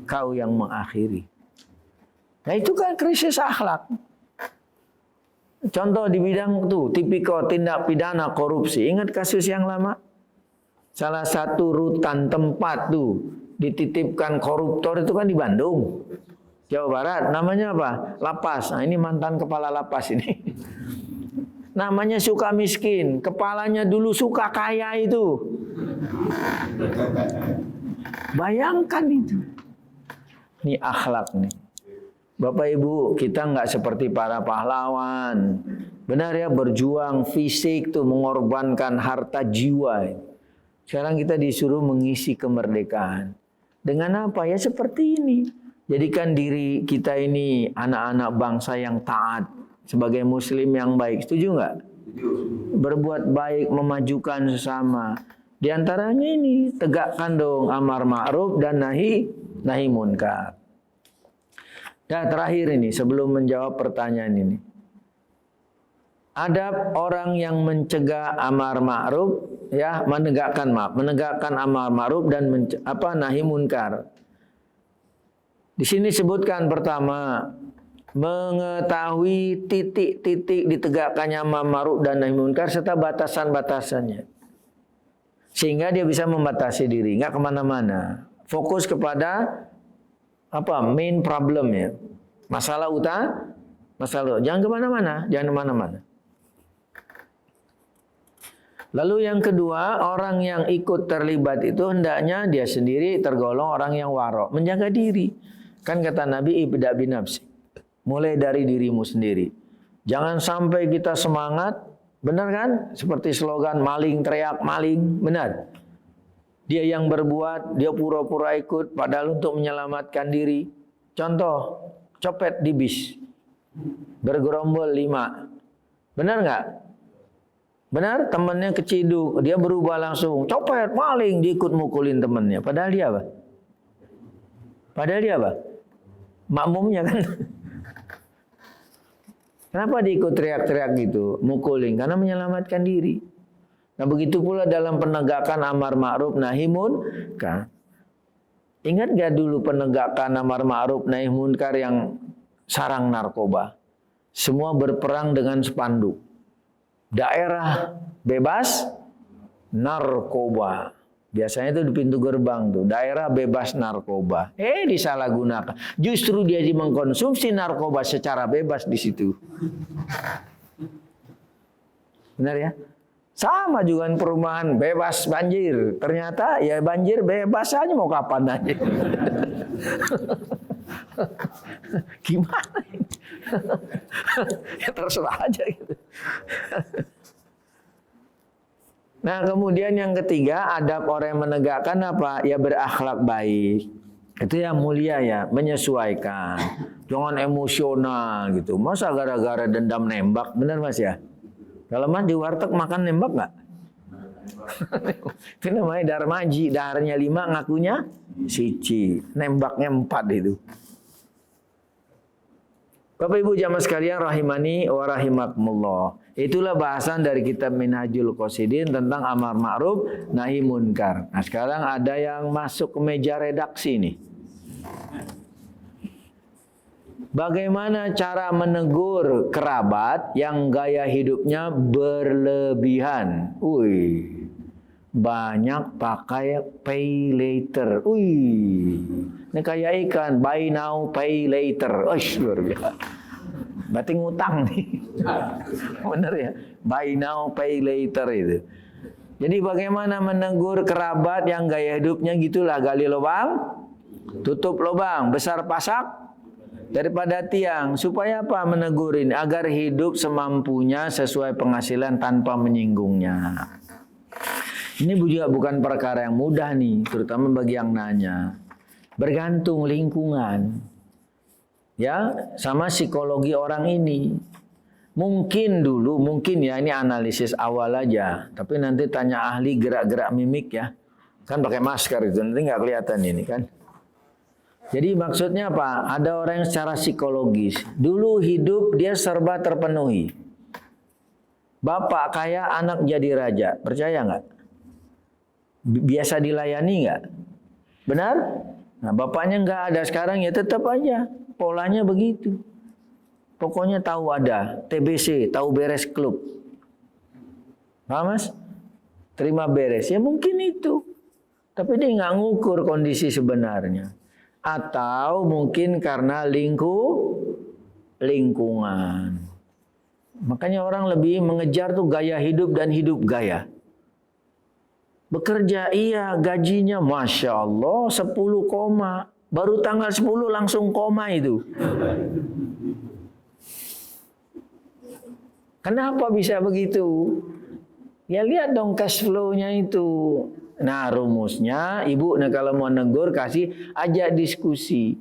Speaker 1: kau yang mengakhiri. Nah itu kan krisis akhlak. Contoh di bidang tuh, tipikor tindak pidana korupsi. Ingat kasus yang lama? Salah satu rutan tempat tuh dititipkan koruptor itu kan di Bandung, Jawa Barat. Namanya apa? Lapas. Nah ini mantan kepala lapas ini. Namanya suka miskin. Kepalanya dulu suka kaya itu. Bayangkan itu. Ini akhlak nih. Bapak Ibu, kita nggak seperti para pahlawan. Benar ya, berjuang fisik tuh, mengorbankan harta jiwa. Sekarang kita disuruh mengisi kemerdekaan. Dengan apa? Ya seperti ini. Jadikan diri kita ini anak-anak bangsa yang taat. Sebagai muslim yang baik. Setuju nggak? Berbuat baik, memajukan sesama. Di antaranya ini, tegakkan dong amar ma'ruf dan nahi munkar. Nah terakhir ini sebelum menjawab pertanyaan ini. Adab orang yang mencegah amar ma'ruf ya, menegakkan amar ma'ruf dan nahi munkar. Di sini sebutkan pertama, mengetahui titik-titik ditegakkannya amar ma'ruf dan nahi munkar serta batasan-batasannya. Sehingga dia bisa membatasi diri, nggak kemana-mana. Fokus kepada main problem ya. Masalah jangan kemana-mana, Lalu yang kedua, orang yang ikut terlibat itu hendaknya dia sendiri tergolong orang yang warok, menjaga diri. Kan kata Nabi, ibda binafsi. Mulai dari dirimu sendiri. Jangan sampai kita semangat, benar kan? Seperti slogan maling teriak maling, benar. Dia yang berbuat, dia pura-pura ikut, padahal untuk menyelamatkan diri. Contoh, copet di bis. Bergerombol 5. Benar nggak? Benar, temannya keciduk. Dia berubah langsung. Copet, maling, dia ikut mukulin temannya. Padahal dia apa? Makmumnya kan. Kenapa dia ikut teriak-teriak gitu? Mukulin, karena menyelamatkan diri. Nah begitu pula dalam penegakan amar ma'ruf nahi munkar. Ingat gak dulu penegakan amar ma'ruf nahi munkar yang sarang narkoba? Semua berperang dengan spanduk. Daerah bebas narkoba. Biasanya itu di pintu gerbang tuh, daerah bebas narkoba. Disalahgunakan. Justru dia mengkonsumsi narkoba secara bebas di situ. Benar ya? Sama juga perumahan bebas banjir. Ternyata ya banjir bebas aja mau kapan aja. Gimana ini? Ya terserah aja gitu. Nah kemudian yang ketiga, adab orang yang menegakkan apa? Ya berakhlak baik. Itu yang mulia ya, menyesuaikan. Jangan emosional gitu. Masa gara-gara dendam nembak, benar Mas ya? Kalau Mas di warteg makan nembak nggak? Itu namanya darmaji. Darnya 5, ngakunya siji. Nembaknya 4 itu. Bapak Ibu jamaah sekalian rahimani wa rahimakumullah. Itulah bahasan dari kitab Minhajul Qasidin tentang amar ma'ruf nahi munkar. Nah sekarang ada yang masuk ke meja redaksi nih. Bagaimana cara menegur kerabat yang gaya hidupnya berlebihan? Banyak pakai pay later. Ini kayak ikan, buy now, pay later. Luar biasa. Berarti ngutang nih. Bener ya? Buy now, pay later itu. Jadi bagaimana menegur kerabat yang gaya hidupnya gitulah, gali lubang, tutup lubang, besar pasak daripada tiang. Supaya apa menegurin? Agar hidup semampunya sesuai penghasilan tanpa menyinggungnya. Ini juga bukan perkara yang mudah nih, terutama bagi yang nanya. Bergantung lingkungan. Ya, sama psikologi orang ini. Mungkin dulu, mungkin ya, ini analisis awal aja. Tapi nanti tanya ahli gerak-gerak mimik ya. Kan pakai masker itu, nanti nggak kelihatan ini kan. Jadi maksudnya apa? Ada orang yang secara psikologis. Dulu hidup dia serba terpenuhi. Bapak kaya, anak jadi raja. Percaya nggak? Biasa dilayani nggak? Benar? Nah, bapaknya nggak ada sekarang ya tetap aja. Polanya begitu. Pokoknya tahu ada TBC, tahu beres klub. Paham Mas? Terima beres. Ya mungkin itu. Tapi dia nggak ngukur kondisi sebenarnya. Atau mungkin karena lingkungan. Makanya orang lebih mengejar tuh gaya hidup dan hidup gaya. Bekerja iya, gajinya Masya Allah 10 koma. Baru tanggal 10 langsung koma itu. Kenapa bisa begitu? Ya lihat dong cash flow-nya itu. Nah rumusnya, ibu kalau mau negur kasih ajak diskusi.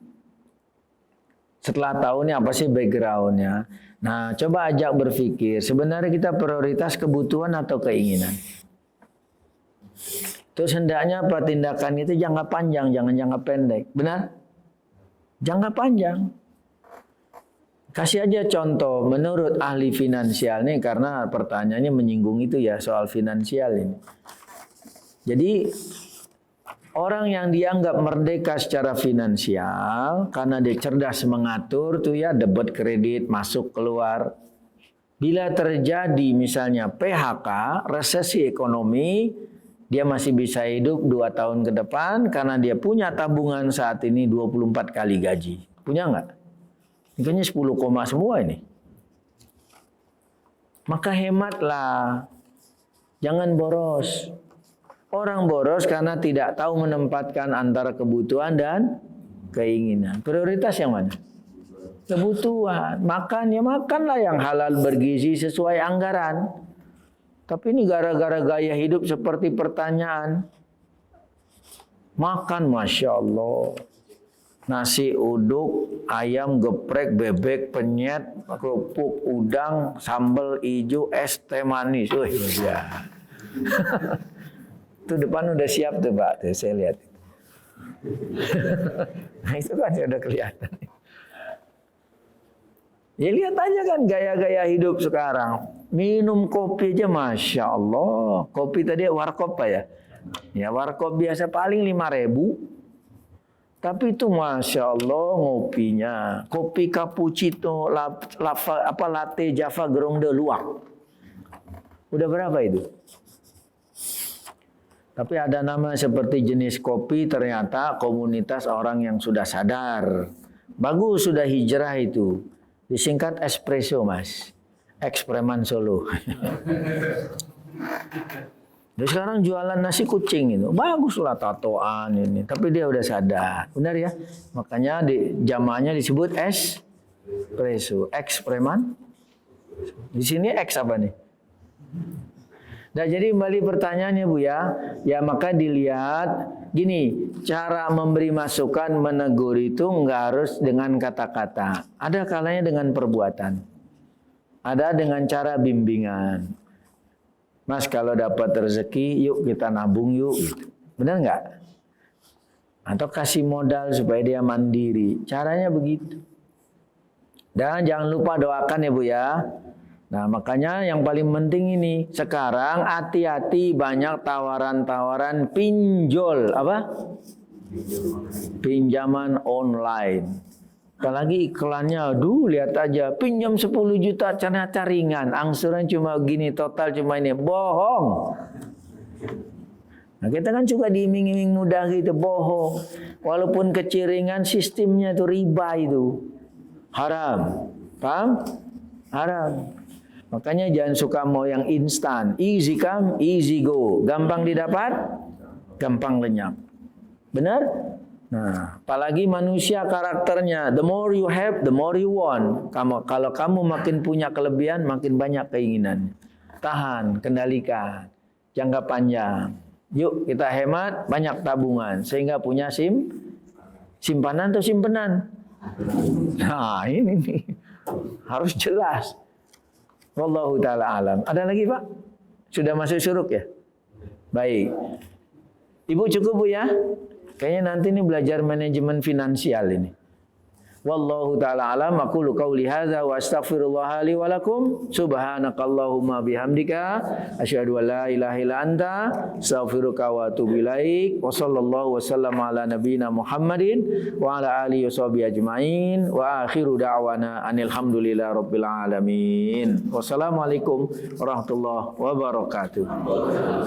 Speaker 1: Setelah tahu nih apa sih background-nya. Nah coba ajak berpikir, sebenarnya kita prioritas kebutuhan atau keinginan? Terus hendaknya apa tindakan itu jangka panjang, jangan jangka pendek. Benar? Jangka panjang. Kasih aja contoh menurut ahli finansial nih, karena pertanyaannya menyinggung itu ya soal finansial ini. Jadi orang yang dianggap merdeka secara finansial karena dia cerdas mengatur tuh ya debit kredit masuk keluar. Bila terjadi misalnya PHK, resesi ekonomi, dia masih bisa hidup 2 tahun ke depan karena dia punya tabungan saat ini 24 kali gaji. Punya nggak? Kayaknya 10 koma semua ini. Maka hematlah. Jangan boros. Orang boros karena tidak tahu menempatkan antara kebutuhan dan keinginan. Prioritas yang mana? Kebutuhan. Makan ya makanlah yang halal bergizi sesuai anggaran. Tapi ini gara-gara gaya hidup seperti pertanyaan. Makan Masya Allah. Nasi uduk, ayam geprek, bebek, penyet, kerupuk, udang, sambal hijau, es teh manis. Wih, ya. Itu depan udah siap tuh Pak, tuh, saya lihat. Nah itu kan sudah kelihatan. Ya lihat aja kan gaya-gaya hidup sekarang. Minum kopi aja Masya Allah. Kopi tadi warkop Pak ya? Ya warkop biasa paling 5.000. Tapi itu Masya Allah ngopinya. Kopi cappuccino, latte Java gerong de luwak. Udah berapa itu? Tapi ada nama seperti jenis kopi ternyata komunitas orang yang sudah sadar. Bagus sudah hijrah itu. Disingkat espresso Mas. Ekspreman Solo. Dia sekarang jualan nasi kucing itu. Baguslah tatoan ini. Tapi dia udah sadar. Benar ya? Makanya jamaahnya disebut espresso. Ekspreman. Di sini X apa nih? Nah jadi kembali pertanyaannya Bu ya. Ya maka dilihat. Gini. Cara memberi masukan menegur itu nggak harus dengan kata-kata. Ada kalanya dengan perbuatan. Ada dengan cara bimbingan. Mas kalau dapat rezeki yuk kita nabung yuk. Benar nggak? Atau kasih modal supaya dia mandiri. Caranya begitu. Dan jangan lupa doakan ya Bu ya. Nah makanya yang paling penting ini. Sekarang hati-hati banyak tawaran-tawaran pinjol. Apa? Pinjaman online. Apalagi iklannya, aduh lihat aja, pinjam 10 juta ternyata ringan, angsuran cuma gini, total cuma ini, bohong. Nah kita kan juga diiming-iming mudah gitu, bohong. Walaupun kecil ringan, sistemnya itu riba itu, haram, paham? Haram. Makanya jangan suka mau yang instan, easy come, easy go, gampang didapat, gampang lenyap. Benar? Nah, apalagi manusia karakternya, the more you have, the more you want. Kalau kamu makin punya kelebihan, makin banyak keinginan. Tahan, kendalikan, jangka panjang. Yuk kita hemat, banyak tabungan, sehingga punya simpanan atau simpenan. Nah ini nih, harus jelas. Wallahu taala alam. Ada lagi, Pak? Sudah masuk syuruk ya? Baik. Ibu cukup, Bu, ya? Kayaknya nanti ini belajar manajemen finansial ini. Wallahu ta'ala alam, aqulu qawli hadza wa astaghfirullah li wa lakum, subhanakallahumma bihamdika, asyhadu an la ilaha illa anta, astaghfiruka wa atubu ilaik, wa sallallahu wasallam ala nabiyyina Muhammadin wa ala alihi washabihi ajmain, wa akhiru da'wana anil hamdulillahi rabbil alamin. Wassalamualaikum warahmatullahi wabarakatuh.